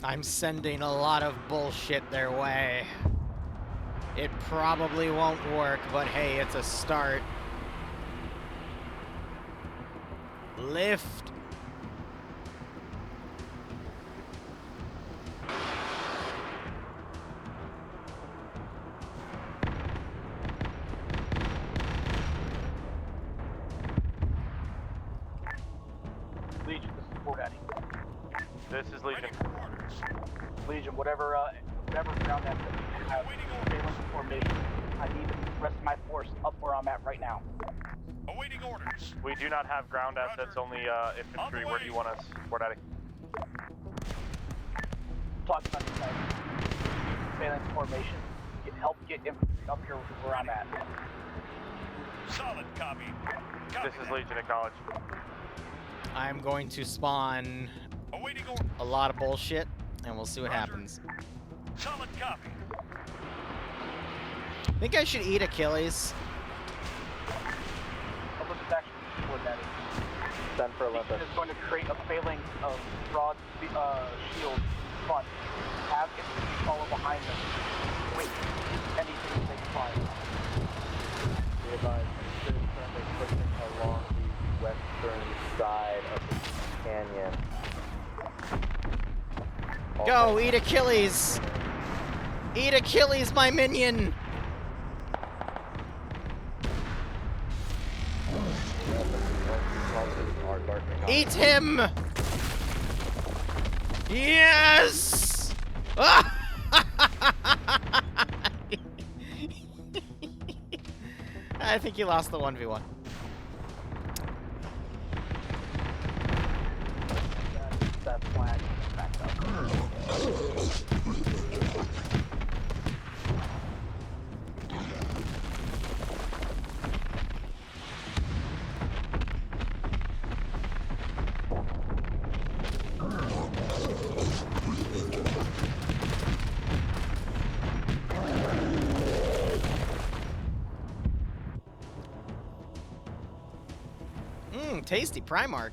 I'm sending a lot of bullshit their way. It probably won't work, but hey, it's a start. Lift. Legion, this is War Daddy. This is Legion. Legion, whatever ground that you have, phalanx formation. I need the rest of my force up where I'm at right now. Awaiting orders. We do not have ground assets, only infantry. Where do you want us? War Daddy. Talk about this guys. Phalanx formation. Help get infantry up here where I'm at. Solid copy. This is Legion, acknowledged. I'm going to spawn a lot of bullshit, and we'll see what happens. Solid copy. I think I should eat Achilles. Olympus action War Daddy. Send for Olympus. Legion is going to create a phalanx of broad shield front. Have infantry follow behind them. Wait, anything they can find. Be advised, this is currently pushing along the western side of the canyon. Go, eat Achilles! Eat Achilles, my minion! Eat him! Yes! I think you lost the 1v1. That flag backed up. Mmm, tasty Primark.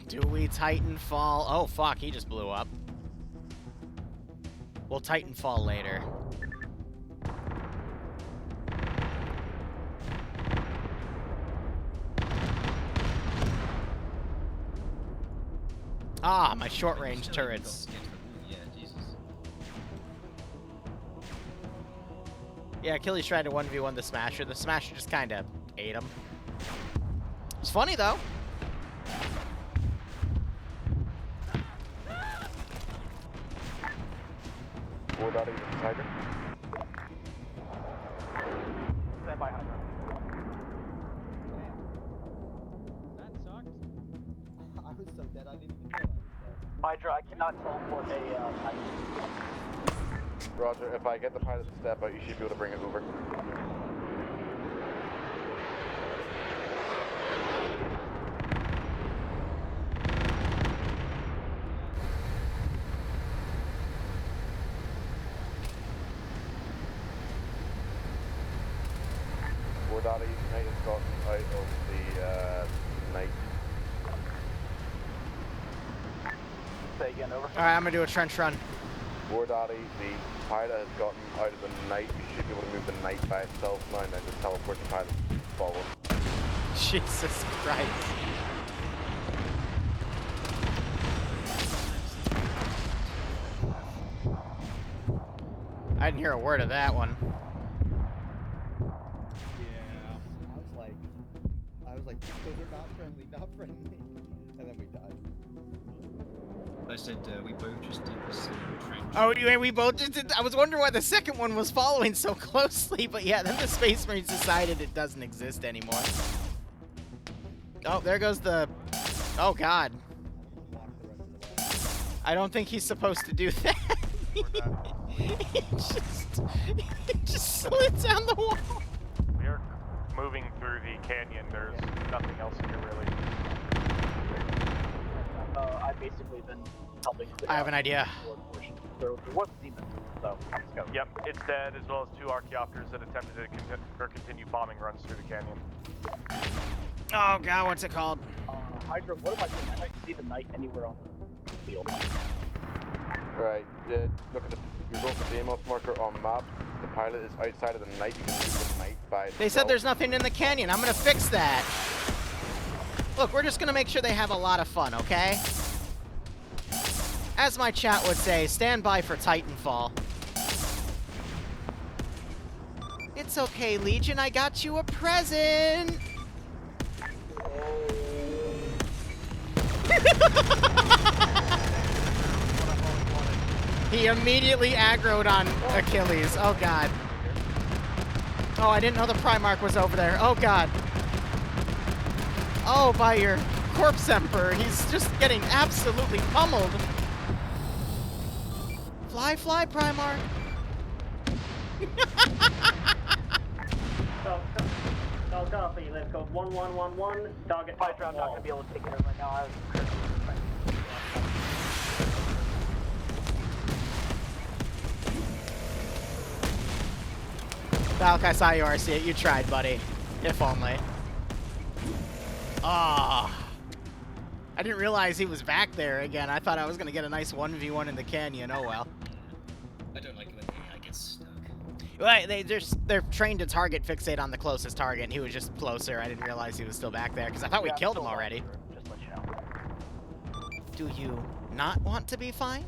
Do we Titanfall? Oh, fuck, he just blew up. We'll Titanfall later. Ah, my short-range turrets. Yeah, Jesus. Yeah, Achilles tried to 1v1 the Smasher. The Smasher just kind of ate him. It's funny, though. Without even Tiger. Stand by, Hydra. That sucked. I was so dead I didn't even know I was dead. Hydra, I cannot teleport a Titan. Roger, if I get the pilot to step out, you should be able to bring it over. Daddy Knight has gotten out of the night. Say again, over. Alright, I'm gonna do a trench run. War Daddy, the pilot has gotten out of the night. You should be able to move the night by itself now and then just teleport the pilot forward. Jesus Christ. I didn't hear a word of that one. I was like, those are not friendly, not friendly. And then we died. I said we both just did the same trench. Oh, we both just did. I was wondering why the second one was following so closely, but yeah, then the Space Marines decided it doesn't exist anymore. Oh, there goes the... Oh, God. I don't think he's supposed to do that. It just slid down the wall. We are moving through the canyon. There's nothing else here, really. I've basically been helping. I have an idea. There was a demon, so let's go. Yep, it's dead, as well as 2 Archaeopters that attempted to continue bombing runs through the canyon. Oh, God, what's it called? Hydra, what am I doing? I don't see the knight anywhere on the field. Right, look at the result of the Amos marker on map. The pilot is outside of the night. You can move the night by itself. They said there's nothing in the canyon. I'm gonna fix that. Look, we're just gonna make sure they have a lot of fun, okay? As my chat would say, stand by for Titanfall. It's okay, Legion, I got you a present! He immediately aggroed on Achilles. Oh, God. Oh, I didn't know the Primarch was over there. Oh, God. Oh, by your corpse emperor. He's just getting absolutely pummeled. Fly, fly, Primarch. So copy. Let's go 1111. Target. Hydra, I'm not going to be able to take it right now. I was Valk, I saw you RC. You tried, buddy. If only. Ah. Oh. I didn't realize he was back there again. I thought I was going to get a nice 1v1 in the canyon. Oh, well. I don't like it when AI gets stuck. Right, they're trained to target fixate on the closest target, and he was just closer. I didn't realize he was still back there, because I thought we killed him already. Just let you know. Do you not want to be fine?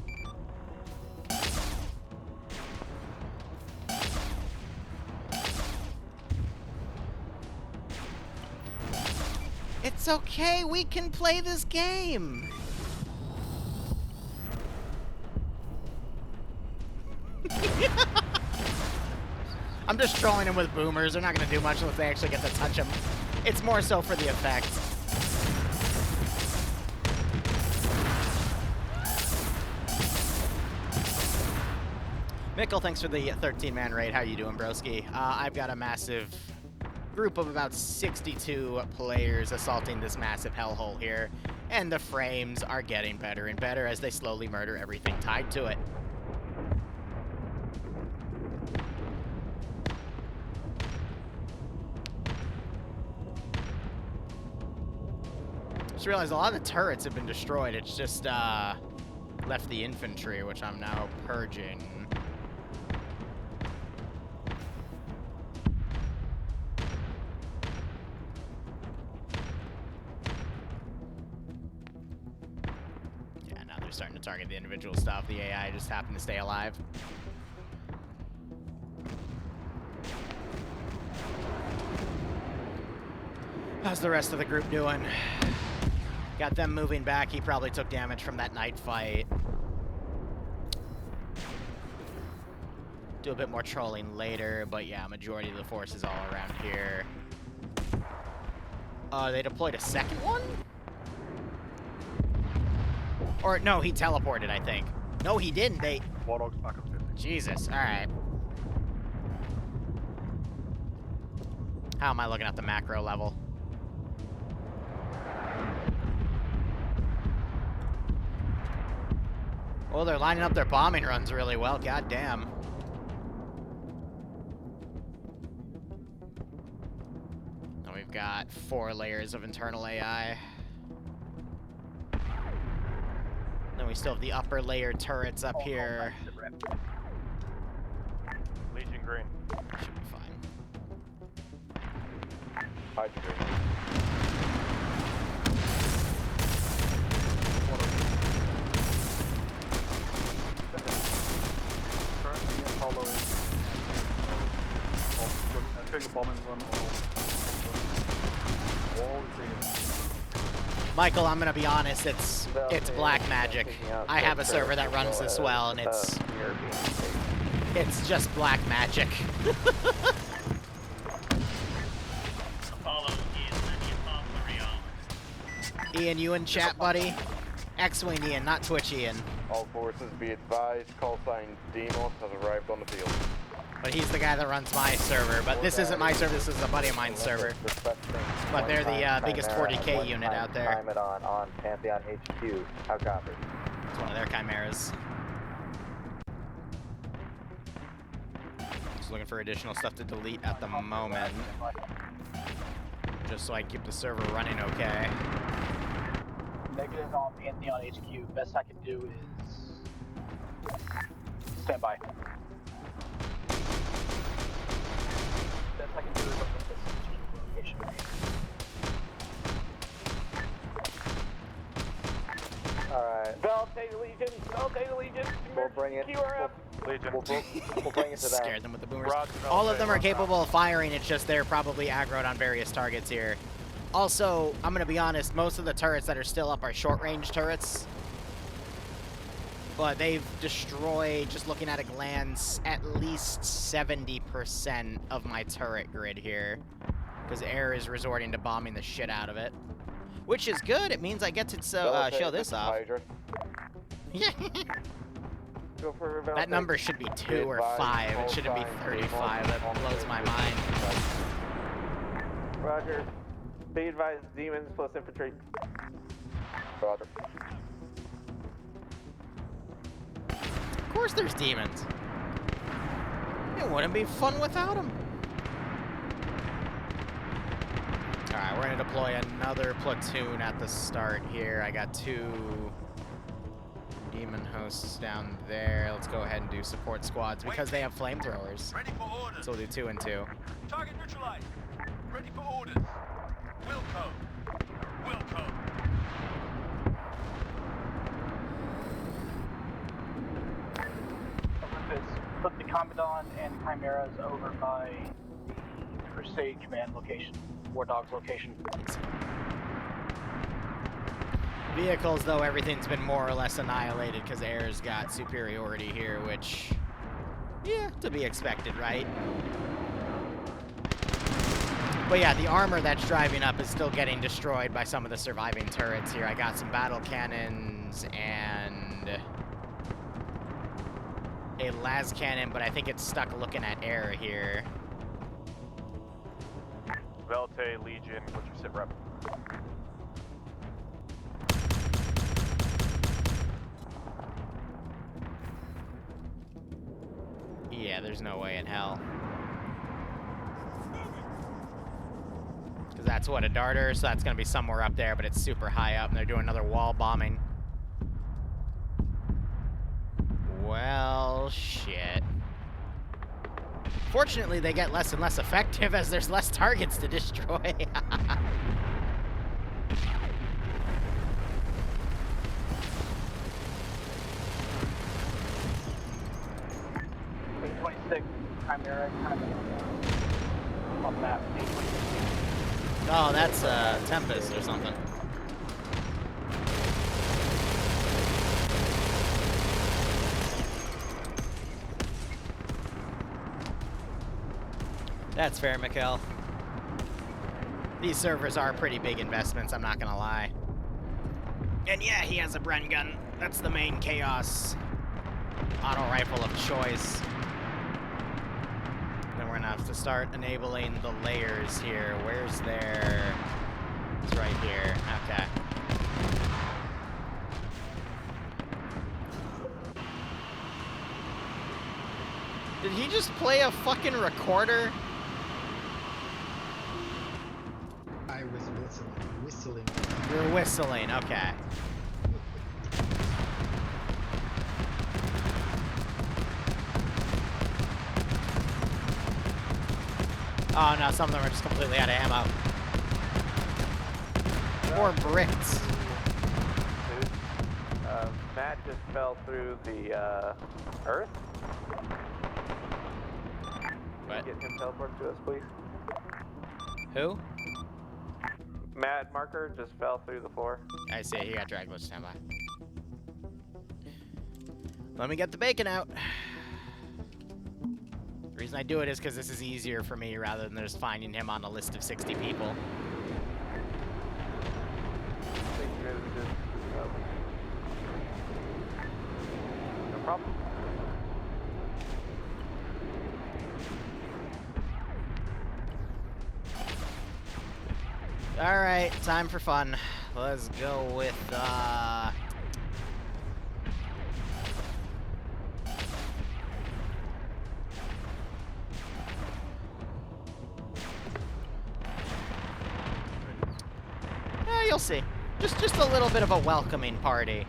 It's okay, we can play this game! I'm just trolling him with boomers. They're not going to do much unless they actually get to touch him. It's more so for the effect. Mikkel, thanks for the 13-man raid. How you doing, broski? I've got a massive group of about 62 players assaulting this massive hellhole here, and the frames are getting better and better as they slowly murder everything tied to it. Just realized a lot of the turrets have been destroyed. It's just left the infantry, which I'm now purging. Yeah, now they're starting to target the individual stuff. The AI just happened to stay alive. How's the rest of the group doing? Got them moving back. He probably took damage from that night fight. Do a bit more trolling later, but yeah, majority of the force is all around here. They deployed a second one? Or, no, he teleported, I think. No, he didn't. They... Warlock's back up 50. Jesus, alright. How am I looking at the macro level? Oh, they're lining up their bombing runs really well. God damn. Now we've got 4 layers of internal AI. Then we still have the upper layer turrets up here. Legion green. Should be fine. Hide green. Michael, I'm gonna be honest, it's black magic. I have a server that runs this well, and it's just black magic. Ian, you in chat, buddy? X-Wing Ian, not Twitch Ian. All forces be advised, call sign Demos has arrived on the field. But he's the guy that runs my server. But this isn't my server, this is a buddy of mine's server. But they're the biggest 40k unit out there. Time it on Pantheon HQ. How copy? It's one of their chimeras. Just looking for additional stuff to delete at the moment. Just so I can keep the server running okay. Negative on Pantheon HQ. Best I can do is stand by. Best I can do is look at this location. Alright. Validate Legion. Validate Legion. We'll bring it. QRF. Legion. We'll bring it to them. Scared them with the boomers. All of them are capable of firing, it's just they're probably aggroed on various targets here. Also, I'm gonna be honest, most of the turrets that are still up are short-range turrets. But they've destroyed, just looking at a glance, at least 70% of my turret grid here. Because air is resorting to bombing the shit out of it. Which is good, it means I get to show this off. That number should be 2 or 5, it shouldn't be 35, that blows my mind. Roger. Be advised, demons plus infantry. Roger. Of course there's demons. It wouldn't be fun without them. Alright, we're gonna deploy another platoon at the start here. I got 2 demon hosts down there. Let's go ahead and do support squads because they have flamethrowers. Ready for orders. So we'll do 2 and 2. Target neutralized. Ready for orders. Wilco. Wilco. Olympus, put the Commandant and Chimeras over by the Crusade Command location, War Dogs location. Vehicles, though, everything's been more or less annihilated because air's got superiority here, which, yeah, to be expected, right? But yeah, the armor that's driving up is still getting destroyed by some of the surviving turrets here. I got some battle cannons and a las cannon, but I think it's stuck looking at air here. Velte, Legion, what's your sit rep? Yeah, there's no way in hell. Because that's what, a darter, so that's going to be somewhere up there, but it's super high up, and they're doing another wall bombing. Well, shit. Fortunately, they get less and less effective as there's less targets to destroy. Chimera kind of on that. Oh, that's Tempest or something. That's fair, Mikkel. These servers are pretty big investments, I'm not gonna lie. And yeah, he has a Bren gun. That's the main Chaos auto rifle of choice. Then we're gonna have to start enabling the layers here. Where's their... It's right here. Okay. Did he just play a fucking recorder? I was whistling. You're whistling, okay. Oh no, some of them are just completely out of ammo. Or bricks. Matt just fell through the earth. What? Get him teleport to us, please. Who? Mad Marker just fell through the floor. I see, he got dragged. Let's stand by. Let me get the bacon out. The reason I do it is because this is easier for me rather than just finding him on a list of 60 people. No problem. Alright, time for fun. Let's go with, you'll see. Just a little bit of a welcoming party.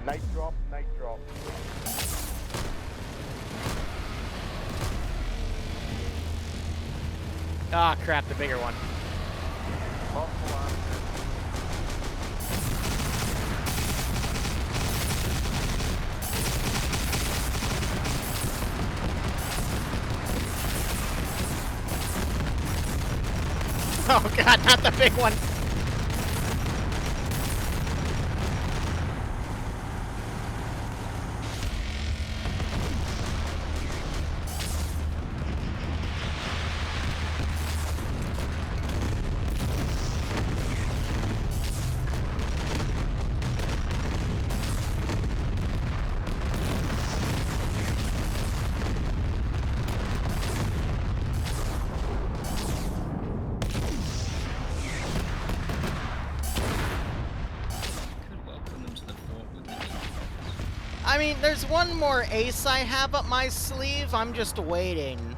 Night drop, night drop. Ah, crap, the bigger one. Oh god, not the big one. I mean, there's one more ace I have up my sleeve. I'm just waiting.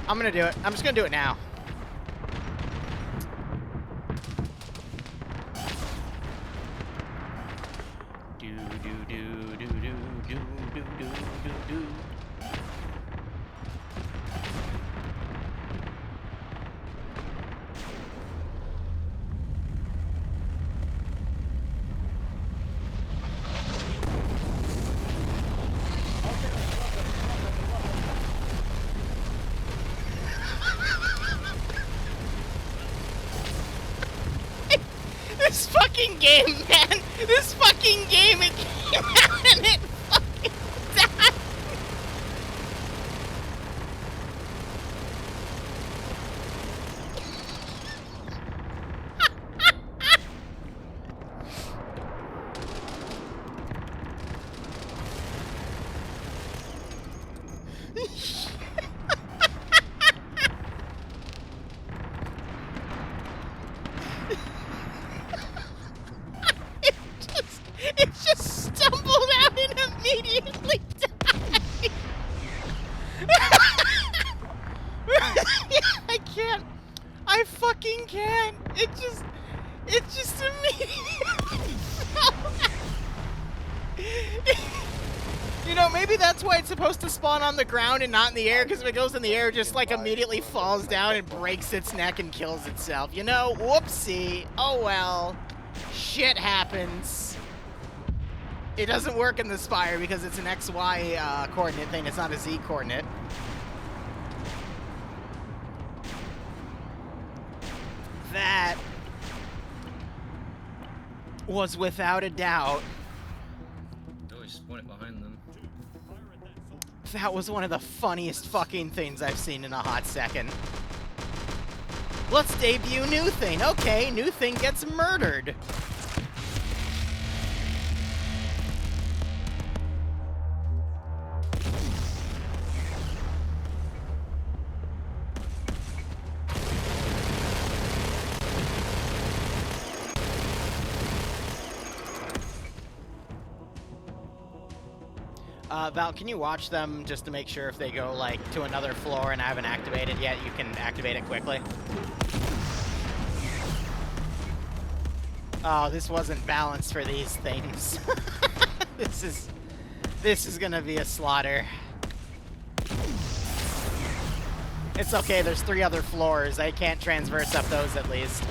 I'm gonna do it. I'm just gonna do it now. Do do do do do do do do do do. This fucking game, man! This fucking game, it came out and it fucking died! It just stumbled out and immediately died. I can't. I fucking can't. It just immediately fell out. You know, maybe that's why it's supposed to spawn on the ground and not in the air, because if it goes in the air, it just like immediately falls down and breaks its neck and kills itself. You know, whoopsie. Oh well. Shit happens. It doesn't work in the Spire because it's an XY coordinate thing. It's not a Z coordinate. That was without a doubt. Always spawn it behind them. That was one of the funniest fucking things I've seen in a hot second. Let's debut new thing. Okay, new thing gets murdered. Val, can you watch them just to make sure if they go, like, to another floor and I haven't activated yet, you can activate it quickly? Oh, this wasn't balanced for these things. This is gonna be a slaughter. It's okay, there's 3 other floors. I can't transverse up those at least.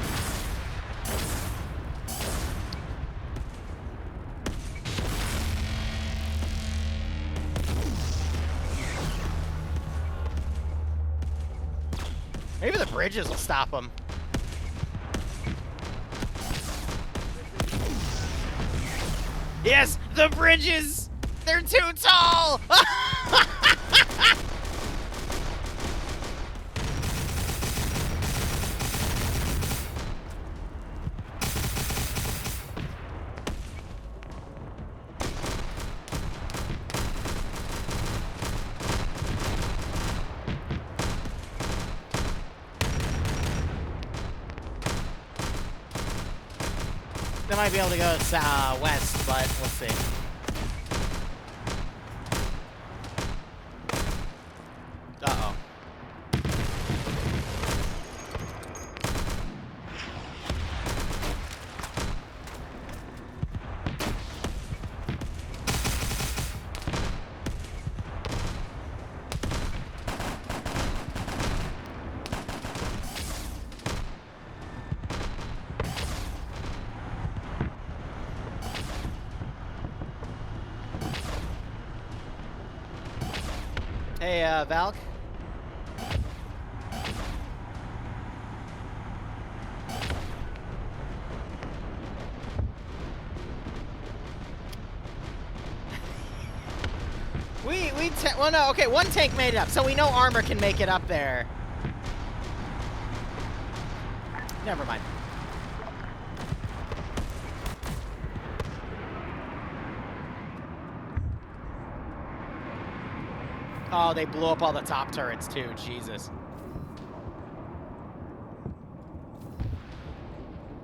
Maybe the bridges will stop them. Yes, the bridges! They're too tall! They might be able to go west, but we'll see. Uh-oh. Hey, Valk. Well, no, okay, one tank made it up, so we know armor can make it up there. Never mind. Oh, they blew up all the top turrets too, Jesus.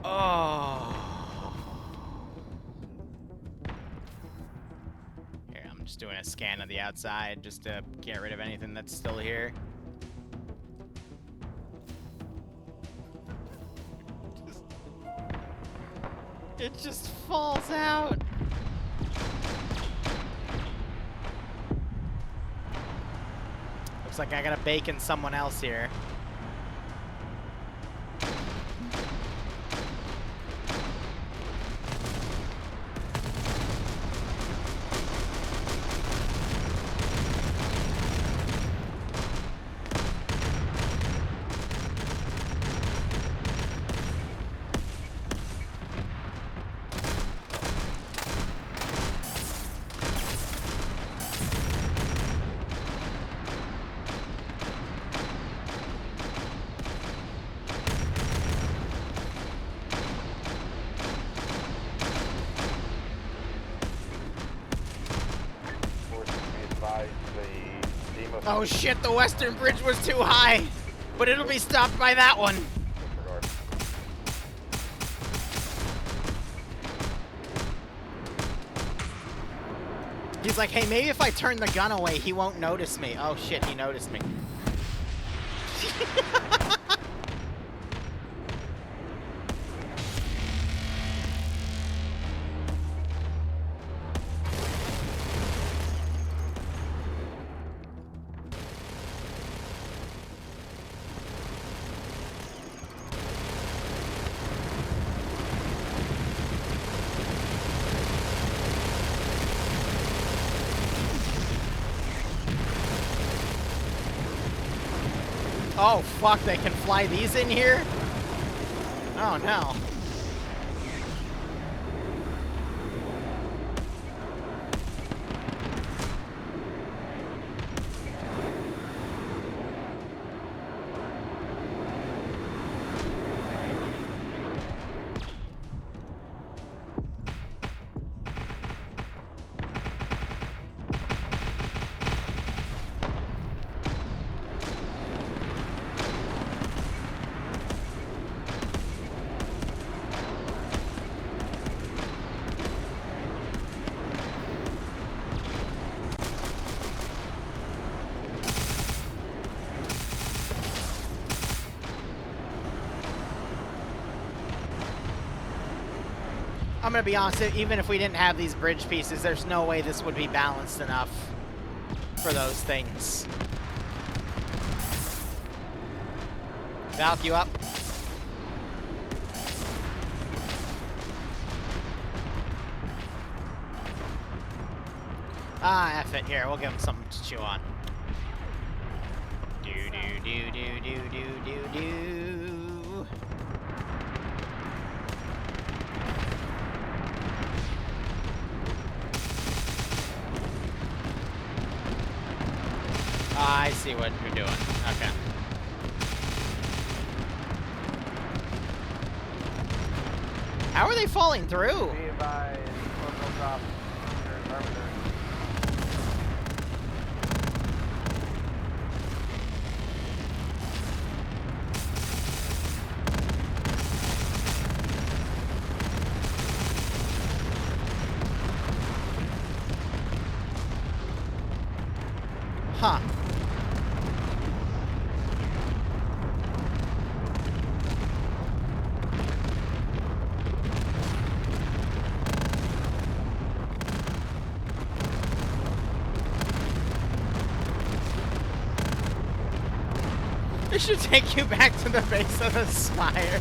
Oh. Here, I'm just doing a scan of the outside just to get rid of anything that's still here. It just falls out. Looks like I gotta bacon someone else here. Oh shit, the western bridge was too high, but it'll be stopped by that one. He's like, hey, maybe if I turn the gun away, he won't notice me. Oh shit, he noticed me. Oh fuck, they can fly these in here? Oh no. I'm gonna be honest, even if we didn't have these bridge pieces, there's no way this would be balanced enough for those things. Valk, you up? Ah, F it. Here, we'll give him something to chew on. Do do do do do do do do. I see what you're doing. Okay. How are they falling through? Huh. It should take you back to the base of the spire.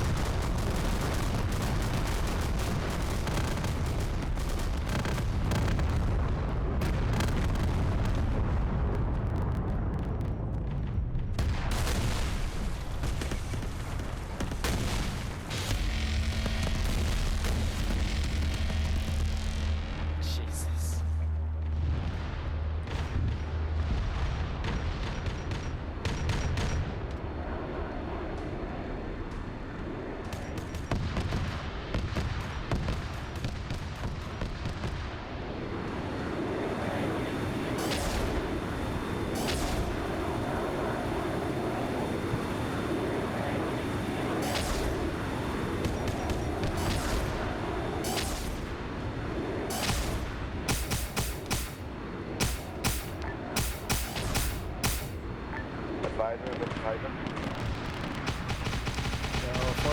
Jesus.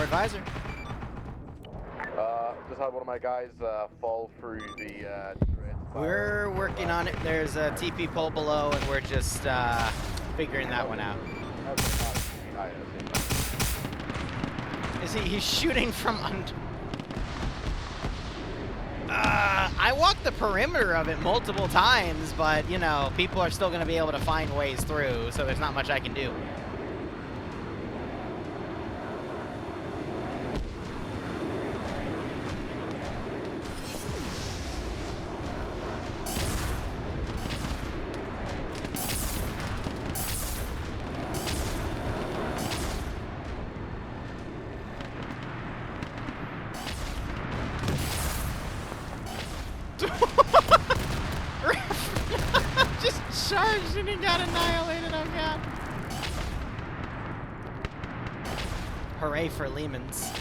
Advisor. Just had one of my guys fall through the Dreadspire. We're working on it. There's a TP pole below, and we're just figuring that one out. Is he's shooting from under? I walked the perimeter of it multiple times, but you know, people are still going to be able to find ways through, so there's not much I can do. Just charged and he got annihilated, oh god. Hooray for Lehman's.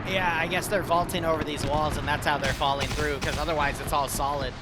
Yeah, I guess they're vaulting over these walls and that's how they're falling through, because otherwise it's all solid.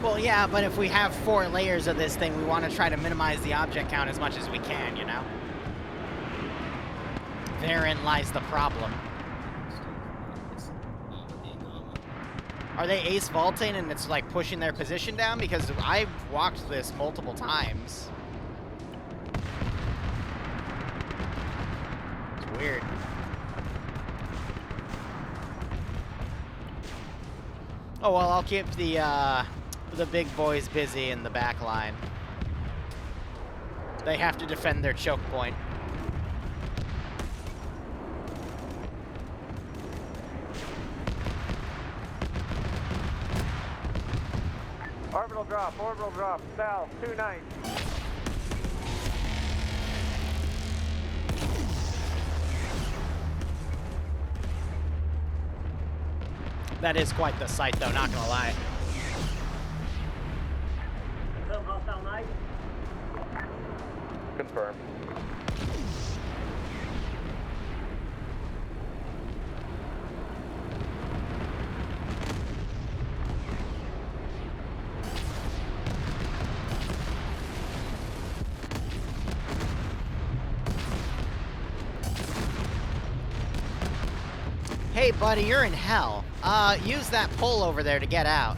Well, yeah, but if we have 4 layers of this thing, we want to try to minimize the object count as much as we can, you know? Therein lies the problem. Are they ace vaulting and it's like pushing their position down? Because I've walked this multiple times. It's weird. Oh, well, I'll keep the big boys busy in the back line. They have to defend their choke point. Orbital drop, south, 29. That is quite the sight, though, not gonna lie. Confirm hostile knife. Confirm. Hey, buddy, you're in hell. Use that pole over there to get out.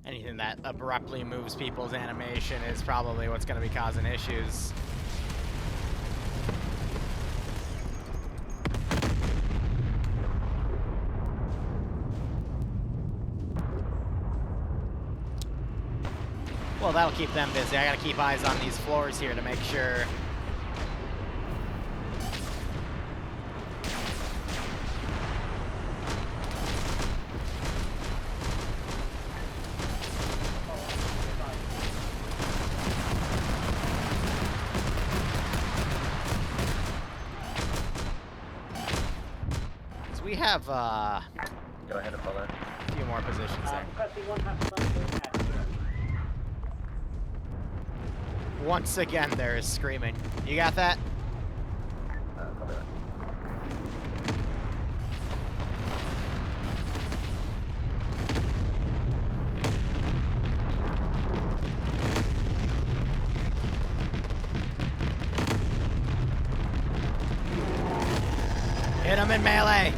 Anything that abruptly moves people's animation is probably what's going to be causing issues. Well, that'll keep them busy. I gotta keep eyes on these floors here to make sure. So we have, Go ahead and pull that. A few more positions there. Once again, there is screaming. You got that? Copy that. Hit him in melee.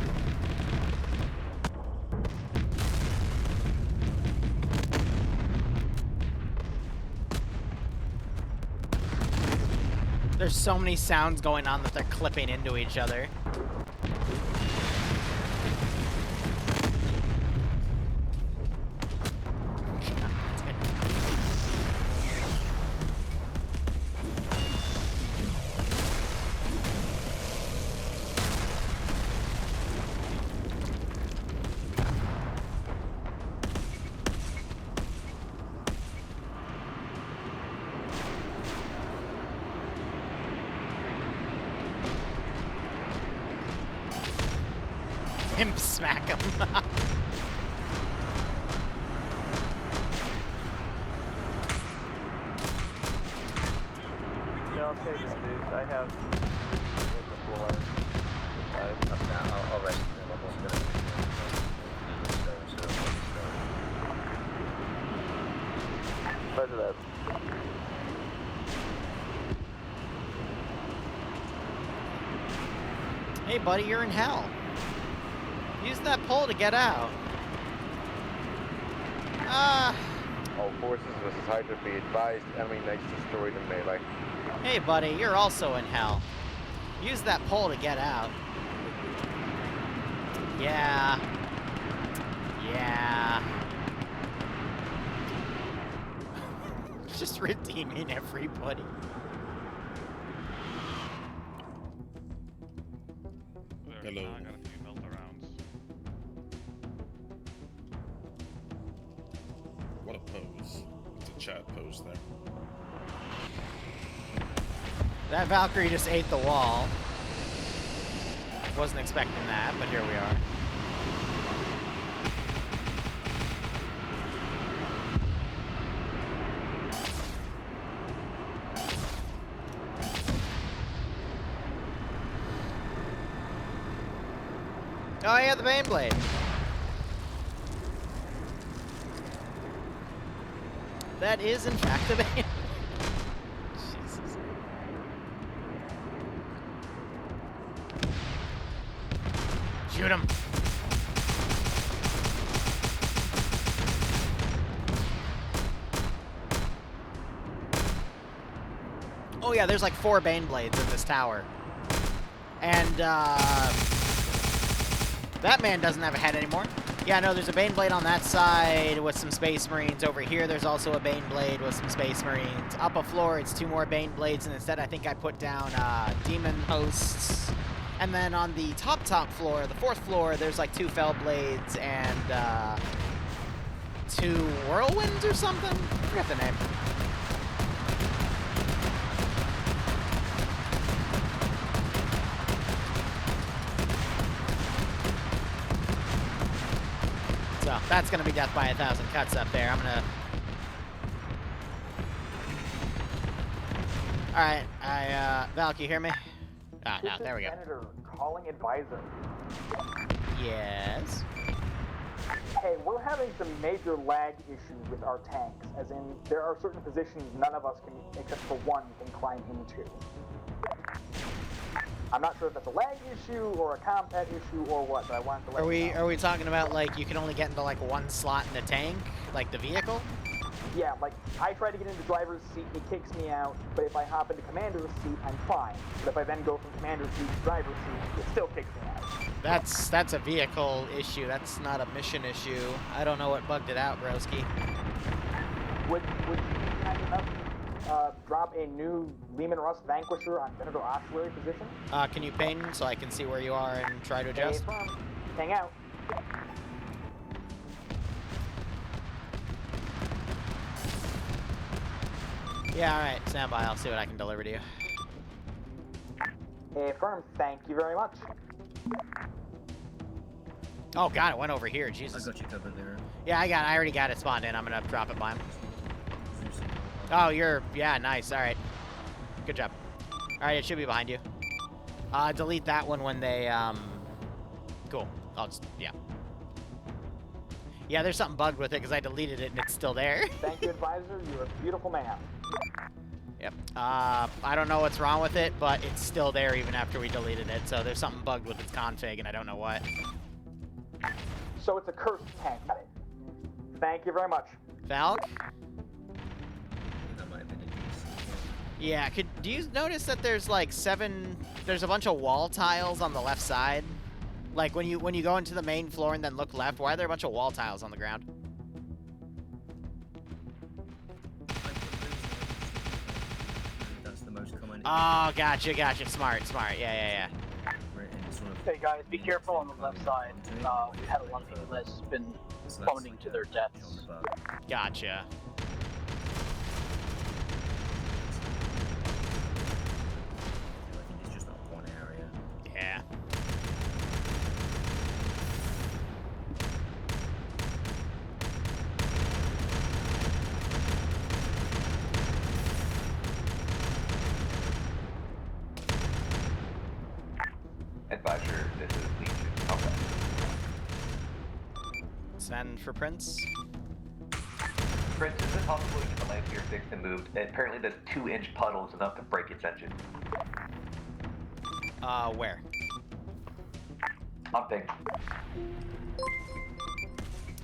There's so many sounds going on that they're clipping into each other. Him smack him. I'll take it, dude. I have the floor. I'll rest. I'm almost gonna Roger that. Hey, buddy, you're in hell. Use that pole to get out. All forces versus Hydra, be advised, enemy knights destroyed in melee. Hey, buddy, you're also in hell. Use that pole to get out. Yeah. Yeah. Just redeeming everybody. Hello. I got a few melt arounds. What a pose. It's a chat pose there. That Valkyrie just ate the wall. Wasn't expecting that, but here we are. Oh yeah, the Baneblade. That is in fact the Bane. Jesus. Shoot him. Oh yeah, there's like 4 Baneblades in this tower. And that man doesn't have a head anymore. Yeah, no, there's a Baneblade on that side with some Space Marines. Over here, there's also a Baneblade with some Space Marines. Up a floor, it's 2 more Baneblades, and instead I think I put down Demon Hosts. And then on the top floor, the 4th floor, there's like 2 Fellblades and 2 Whirlwinds or something? I forget the name. So that's gonna be death by 1,000 cuts up there. I'm gonna. All right, Val, can you hear me? Ah, no, there we go. Senator calling advisor. Yes. Hey, we're having some major lag issues with our tanks, as in there are certain positions none of us can, except for one, can climb into. I'm not sure if that's a lag issue or a combat issue or what, but I wanted to let you know. Are we talking about like you can only get into like 1 slot in the tank, like the vehicle? Yeah, like I try to get into driver's seat, it kicks me out, but if I hop into commander's seat, I'm fine. But if I then go from commander's seat to driver's seat, it still kicks me out. That's a vehicle issue. That's not a mission issue. I don't know what bugged it out, broski. Would you be kind enough drop a new Lehman Russ Vanquisher on Senator Ossuary position? Can you ping so I can see where you are and try to adjust? Hang out. Yeah, alright. Stand by. I'll see what I can deliver to you. Affirm. Thank you very much. Oh god, it went over here. Jesus. I got you covered there. Yeah, I already got it spawned in. I'm gonna drop it by him. Oh, yeah, nice. Alright. Good job. Alright, it should be behind you. Delete that one when they, cool. I'll just, yeah. Yeah, there's something bugged with it because I deleted it and it's still there. Thank you, advisor. You're a beautiful man. Yep. I don't know what's wrong with it, but it's still there even after we deleted it. So there's something bugged with its config and I don't know what. So it's a cursed tank. Got it. Thank you very much. Valk? Yeah, do you notice that there's like there's a bunch of wall tiles on the left side? Like when you go into the main floor and then look left, why are there a bunch of wall tiles on the ground? That's the most common. Oh, gotcha. Smart. Yeah. Hey guys, be careful on the left side. We've had a lot of people that's been plummeting to their deaths. Gotcha. It's just not one area. Yeah. then for Prince? Prince, is it possible you get the land here fixed and moved? Apparently this 2-inch puddle is enough to break its engine. Where? On ping.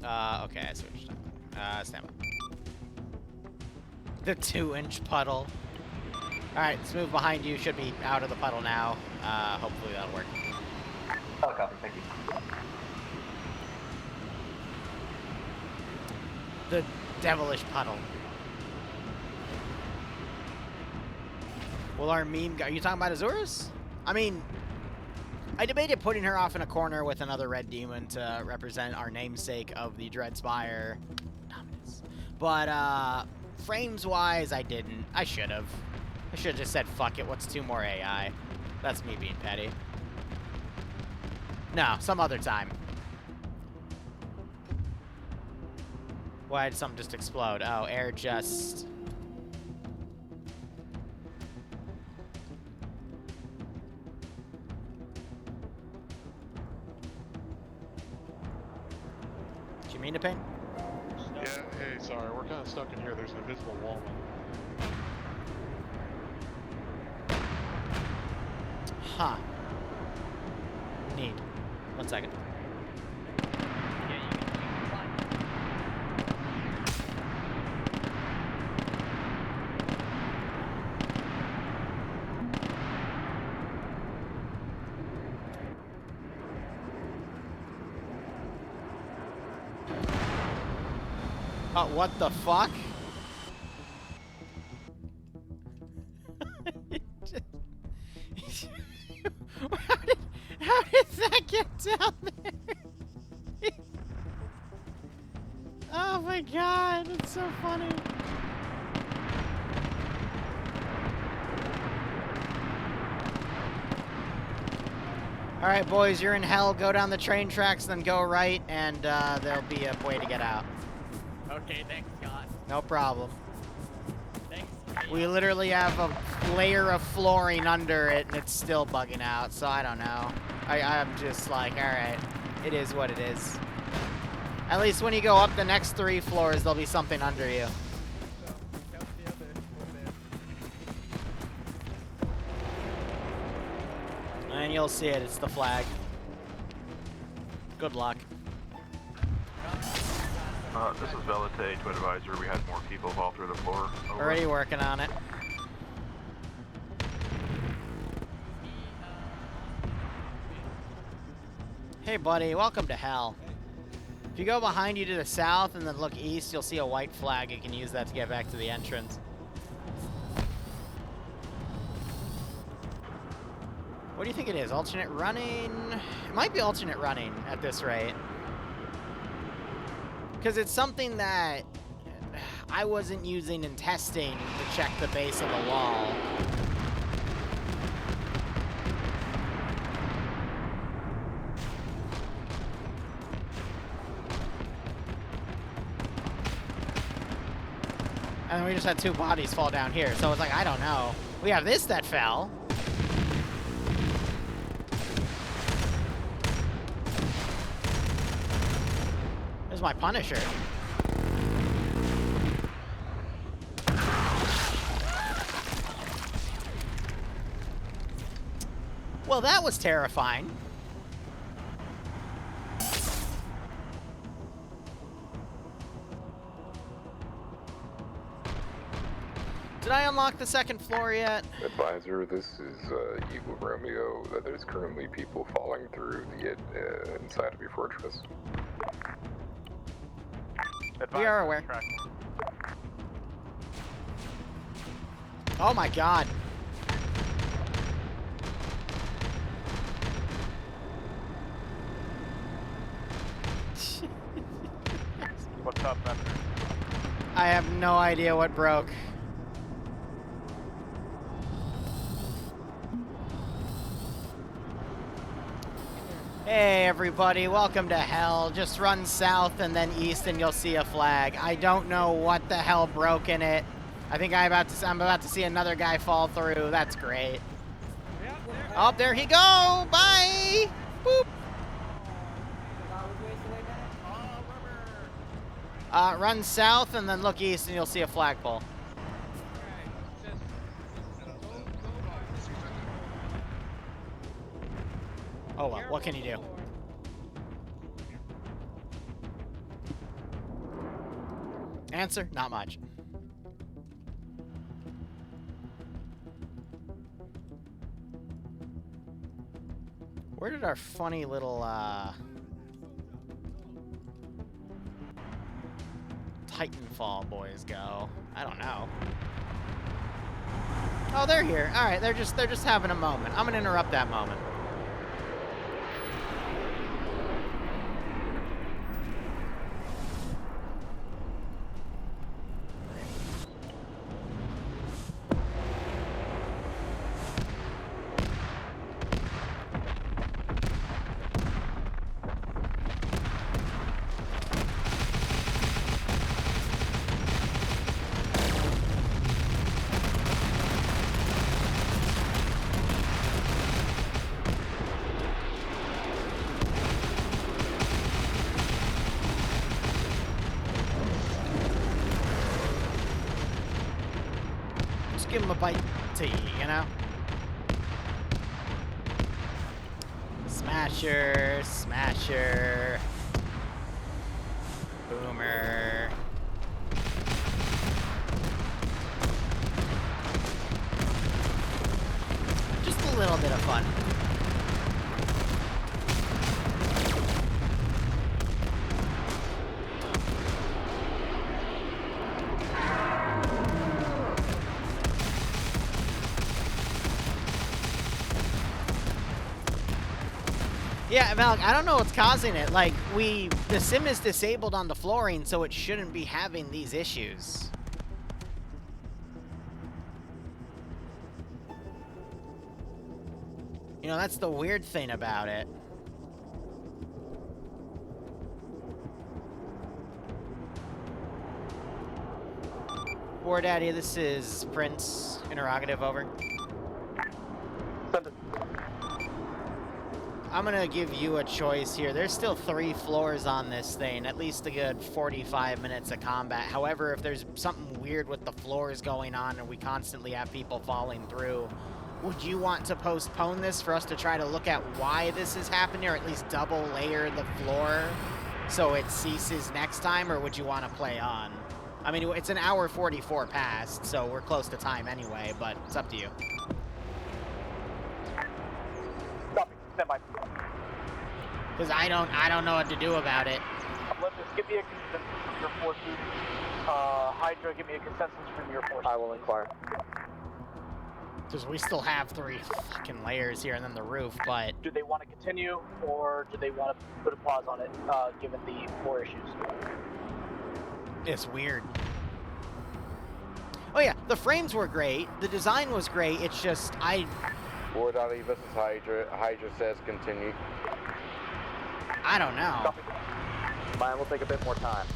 Okay, I see what you're talking about. Stand by. The 2-inch puddle. Alright, let's move behind you. Should be out of the puddle now. Hopefully that'll work. Oh, copy, thank you. The devilish puddle. Will our meme go? Are you talking about Azurus? I mean, I debated putting her off in a corner with another red demon to represent our namesake of the Dreadspire. But, frames-wise, I didn't. I should have. I should have just said, fuck it, what's 2 more AI? That's me being petty. No, some other time. Why did something just explode? Oh, air just... Did you mean to ping? Yeah, hey, sorry, we're kind of stuck in here. There's an invisible wall. Huh. Neat. 1 second. What the fuck? How did that get down there? Oh my god, it's so funny. Alright boys, you're in hell. Go down the train tracks, then go right, and there'll be a way to get out. Okay, thanks, Scott. No problem. Thanks. We literally have a layer of flooring under it, and it's still bugging out, so I don't know. I'm just like, alright, it is what it is. At least when you go up the next 3 floors, there'll be something under you. And you'll see it, it's the flag. Good luck. This is Velite to advisor. We had more people fall through the floor. Over. Already working on it. Hey buddy, welcome to hell. If you go behind you to the south and then look east, you'll see a white flag. You can use that to get back to the entrance. What do you think it is? Alternate running? It might be alternate running at this rate. Because it's something that I wasn't using in testing to check the base of the wall. And we just had 2 bodies fall down here, so it's like, I don't know. We have this that fell. There's my Punisher. Well, that was terrifying. Did I unlock the 2nd floor yet? Advisor, this is Eagle Romeo. There's currently people falling through the inside of your fortress. We are aware. Oh my god. What's up, man? I have no idea what broke. Hey everybody, welcome to hell. Just run south and then east and you'll see a flag. I don't know what the hell broke in it. I think I'm about to see another guy fall through. That's great. Oh, there he go! Bye! Boop! Run south and then look east and you'll see a flagpole. Oh well, what can you do? Answer, not much. Where did our funny little, Titanfall boys go? I don't know. Oh, they're here. All right, they're just having a moment. I'm gonna interrupt that moment. Give him a bite to eat, you know? Smasher, smasher. Boomer. Just a little bit of fun. Yeah, Valk, I don't know what's causing it. Like, the sim is disabled on the flooring, so it shouldn't be having these issues. You know, that's the weird thing about it. War Daddy, this is Prince. Interrogative, over. I'm gonna give you a choice here. There's still 3 floors on this thing, at least a good 45 minutes of combat. However, if there's something weird with the floors going on and we constantly have people falling through, would you want to postpone this for us to try to look at why this is happening, or at least double layer the floor so it ceases next time, or would you want to play on? I mean, it's an hour 44 past, so we're close to time anyway, but it's up to you. Stand by. Because I don't know what to do about it. Olympus, give me a consensus from your forces. Hydra, give me a consensus from your forces. I will inquire. Because we still have 3 fucking layers here and then the roof, but... Do they want to continue, or do they want to put a pause on it, given the floor issues? It's weird. Oh yeah, the frames were great, the design was great, it's just, War Daddy, this is Hydra. Hydra says continue. I don't know. Mine will take a bit more time.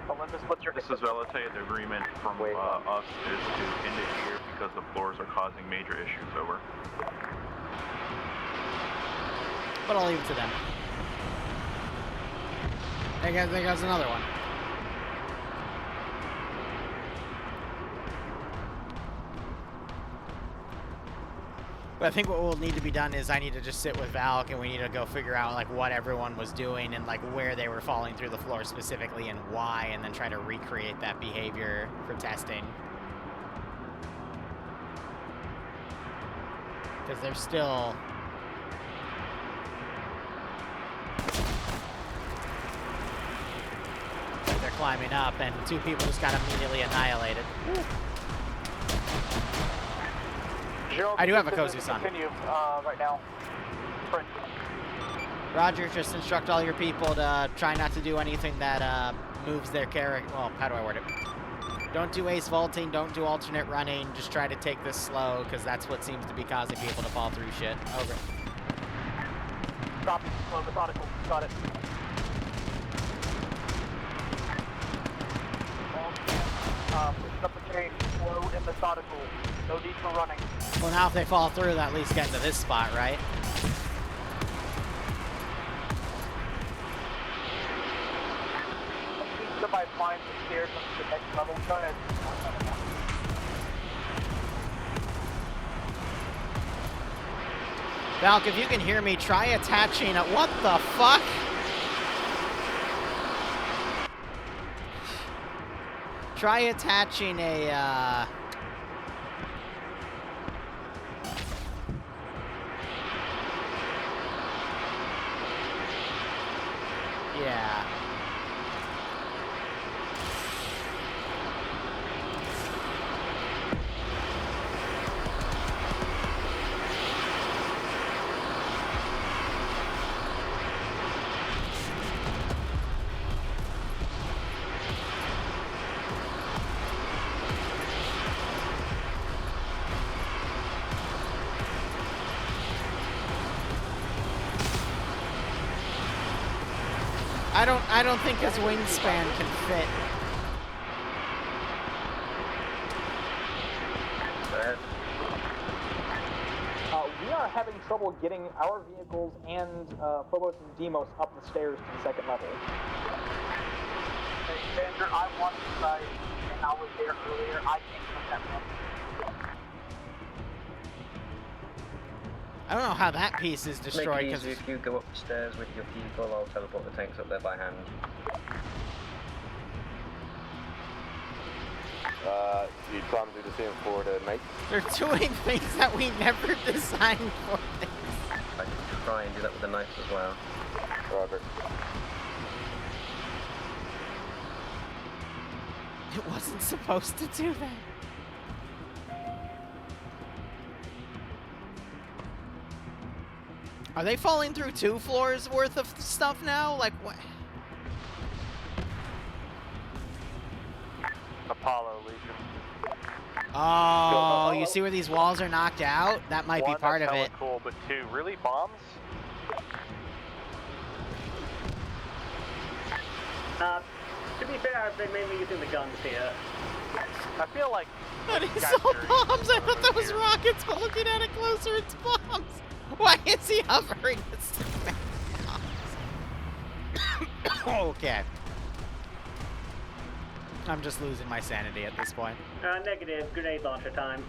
Olympus, what's your... This is Velite. The agreement from us is to end it here because the floors are causing major issues. Over. But I'll leave it to them. There goes another one. But I think what will need to be done is I need to just sit with Valk and we need to go figure out like what everyone was doing and like where they were falling through the floor specifically and why, and then try to recreate that behavior for testing. Because they're still... They're climbing up and 2 people just got immediately annihilated. Woo. I do have a Kozu Sun. Continue, right now. Sprint. Roger, just instruct all your people to try not to do anything that moves their character. Well, how do I word it? Don't do ace vaulting, don't do alternate running, just try to take this slow, because that's what seems to be causing people to fall through shit. Over. Stop, slow, methodical, got it. Pushing up the chain, slow and methodical, no need for running. Well, now if they fall through, that at least get to this spot, right? the stairs onto the next level. Go ahead. Valk, if you can hear me, try attaching it. What the fuck? Try attaching a, yeah. I don't think his wingspan can fit. We are having trouble getting our vehicles and Phobos and Deimos up the stairs to the second level. Hey, Xander, I want to try, and I was there earlier. I can't put that one. I don't know how that piece is destroyed. Make it easy if you go up the stairs with your people, I'll teleport the tanks up there by hand. You plan to do the same for the knights? They're doing things that we never designed for this. I can try and do that with the knights as well. Roger. It wasn't supposed to do that. Are they falling through 2 floors worth of stuff now? Like what? Apollo Legion. Oh, you see where these walls are knocked out? That might be part of hella it. Cool, but 2, really bombs? To be fair, I've been mainly using the guns here. I feel like That is all bombs. I thought that was rockets, but looking at it closer, it's bombs. Why is he hovering? It's okay. I'm just losing my sanity at this point. Negative. Grenade launcher time.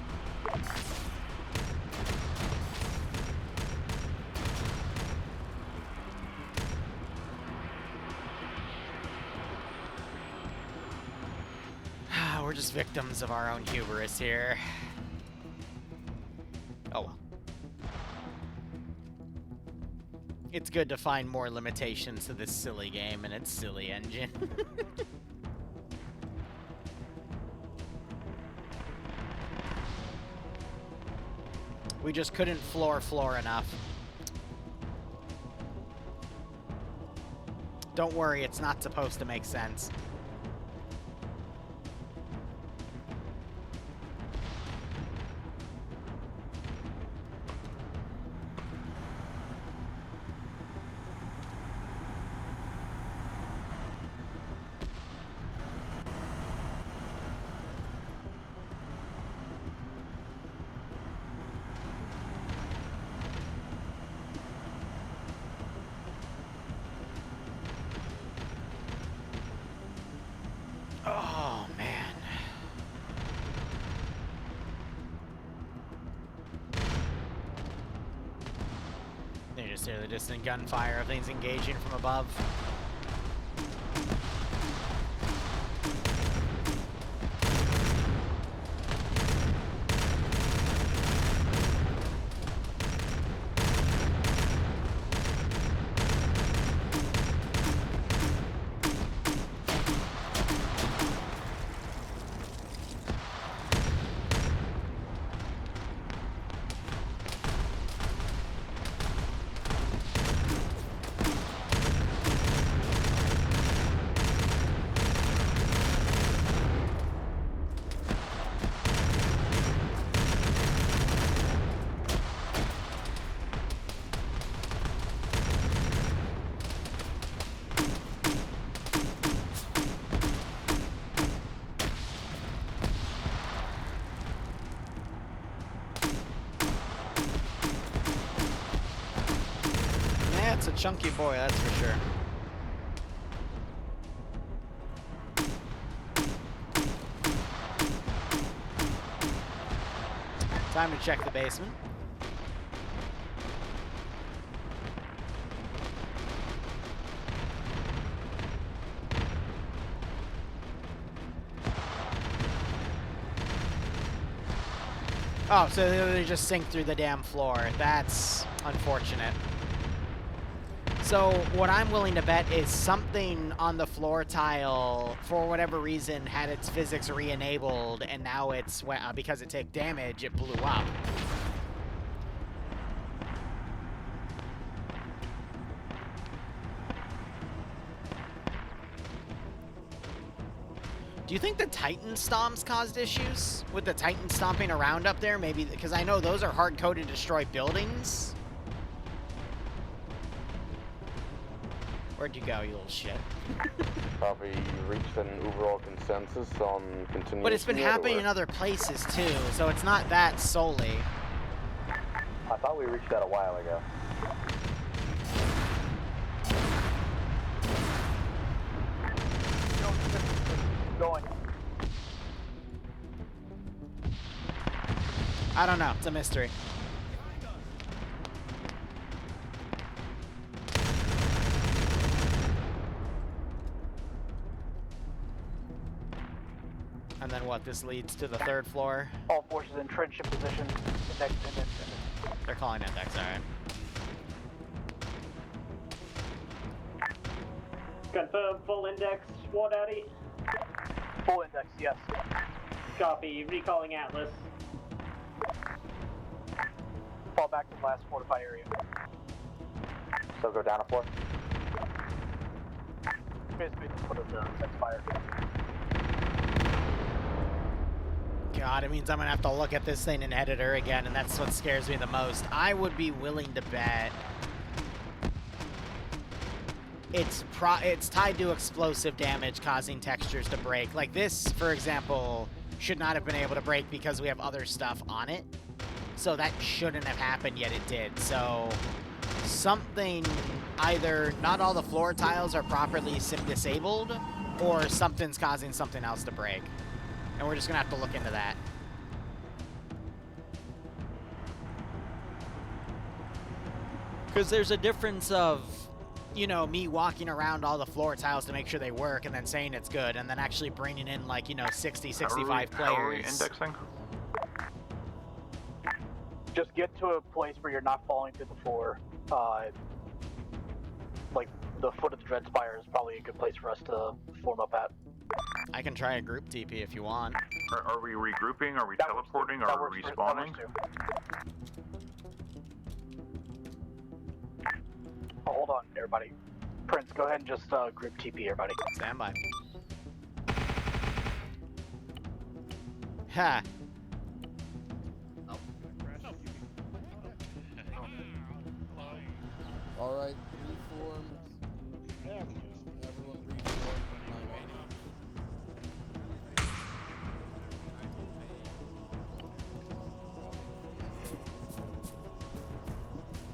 We're just victims of our own hubris here. Oh well. It's good to find more limitations to this silly game and its silly engine. We just couldn't floor enough. Don't worry, it's not supposed to make sense. Oh, man. They just hear the distant gunfire of things engaging from above. It's a chunky boy, that's for sure. Time to check the basement. Oh, so they just sink through the damn floor. That's unfortunate. So what I'm willing to bet is something on the floor tile, for whatever reason, had its physics re-enabled, and now it's, because it took damage, it blew up. Do you think the Titan stomps caused issues with the Titan stomping around up there? Maybe, because I know those are hard-coded to destroy buildings. Where'd you go, you little shit? Have we reached an overall consensus on continuing? But it's been happening in other places too, so it's not that solely. I thought we reached that a while ago. Going. I don't know. It's a mystery. And then what? This leads to the third floor? All forces in trench position. Index. They're calling index, alright. Confirm full index, War Daddy. Full index, yes. Copy. Recalling Atlas. Fall back to the last fortified area. So go down a floor? Basically the foot of the Dreadspire. God, it means I'm gonna have to look at this thing in editor again, and that's what scares me the most. I would be willing to bet it's tied to explosive damage causing textures to break. Like this, for example, should not have been able to break because we have other stuff on it. So that shouldn't have happened, yet it did. So something, either not all the floor tiles are properly sim disabled, or something's causing something else to break. And we're just gonna have to look into that. Because there's a difference of, you know, me walking around all the floor tiles to make sure they work and then saying it's good, and then actually bringing in, like, you know, 60, 65 players. How are we indexing? Just get to a place where you're not falling through the floor. Like, the foot of the Dreadspire is probably a good place for us to form up at. I can try a group TP if you want. Are we regrouping? Are we teleporting? Are we respawning? Oh, hold on, everybody. Prince, go ahead and just group TP, everybody. Stand by. Ha! Alright, reform. Everyone reform.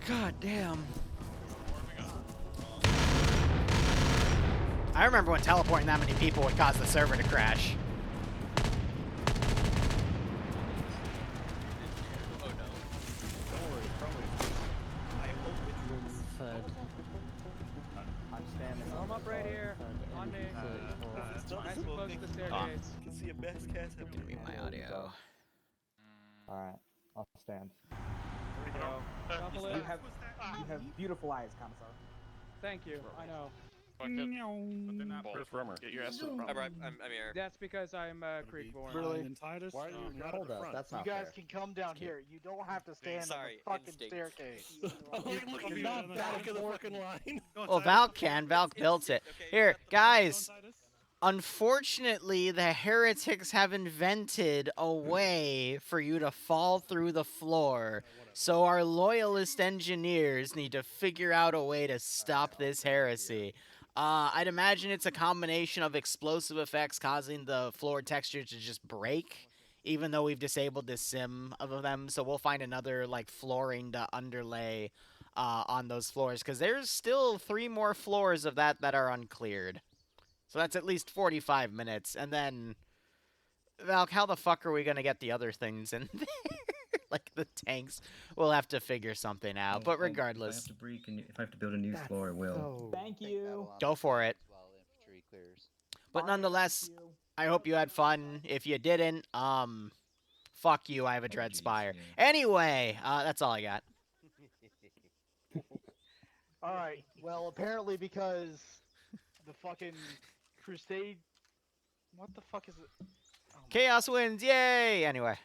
God damn. I remember when teleporting that many people would cause the server to crash. I'm standing. I'm up right here. On me. Nice and close to the staircase. You can see a best cast have Give me my audio. Alright, I'll stand. There we go. Shuffle it. You have beautiful eyes, Commissar. Thank you. I know. Where's Rummer? Get your ass to the front. I'm here. That's because I'm Creek-born. Really? Titus? Why are you not at the front? That's You not guys fair. can come down here. You don't have to stand on the fucking staircase. You're not back of the fucking line. Well, Valk can. Valk built it. Here, guys. Unfortunately, the heretics have invented a way for you to fall through the floor. So our loyalist engineers need to figure out a way to stop this heresy. I'd imagine it's a combination of explosive effects causing the floor textures to just break, even though we've disabled the sim of them. So we'll find another, like, flooring to underlay on those floors, because there's still 3 more floors of that are uncleared. So that's at least 45 minutes, and then, Valk, how the fuck are we gonna get the other things in there? like the tanks. We'll have to figure something out. But regardless, If I have to build a new floor, I will. Thank you. go for it. But nonetheless, I hope you had fun. If you didn't, fuck you. I have a Dreadspire. Anyway, that's all I got. Alright, well, apparently because the fucking Crusade... What the fuck is it? Chaos wins, yay! Anyway.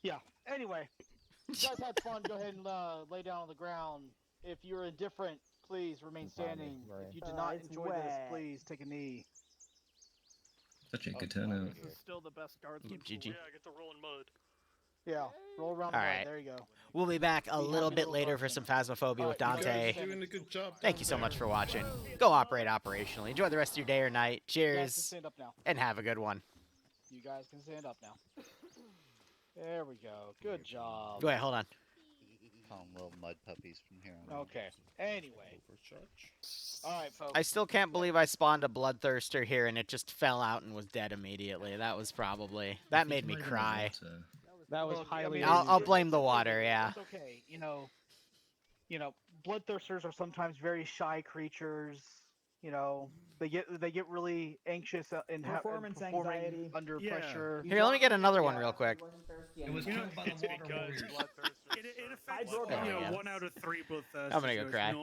Yeah, anyway. You guys had fun, go ahead and lay down on the ground. If you're indifferent, please remain standing. If you did not enjoy this, please take a knee. Such a good turnout. This is still the best guardsman. GG. Yeah, I get to roll in mud. Yeah, roll around All the right. mud, there you go. We'll be back a little bit later for some Phasmophobia with Dante. Doing a good job. Thank you so much for watching. Go operate operationally. Enjoy the rest of your day or night. You guys can Cheers. stand up now. And have a good one. You guys can stand up now. There we go. Good job. Wait, hold on. Call them little mud puppies from here on. Okay. Anyway. Alright, folks. I still can't believe I spawned a Bloodthirster here and it just fell out and was dead immediately. That was probably... That made me cry. That was highly... I'll blame the water, yeah. It's okay. You know, bloodthirsters are sometimes very shy creatures. You know, they get really anxious and Performance performing anxiety. under pressure. Here, let me get another one real quick. It was killed by the water warriors. It affects, There we go. 1 out of 3 bloodthirsters. I'm gonna go cry.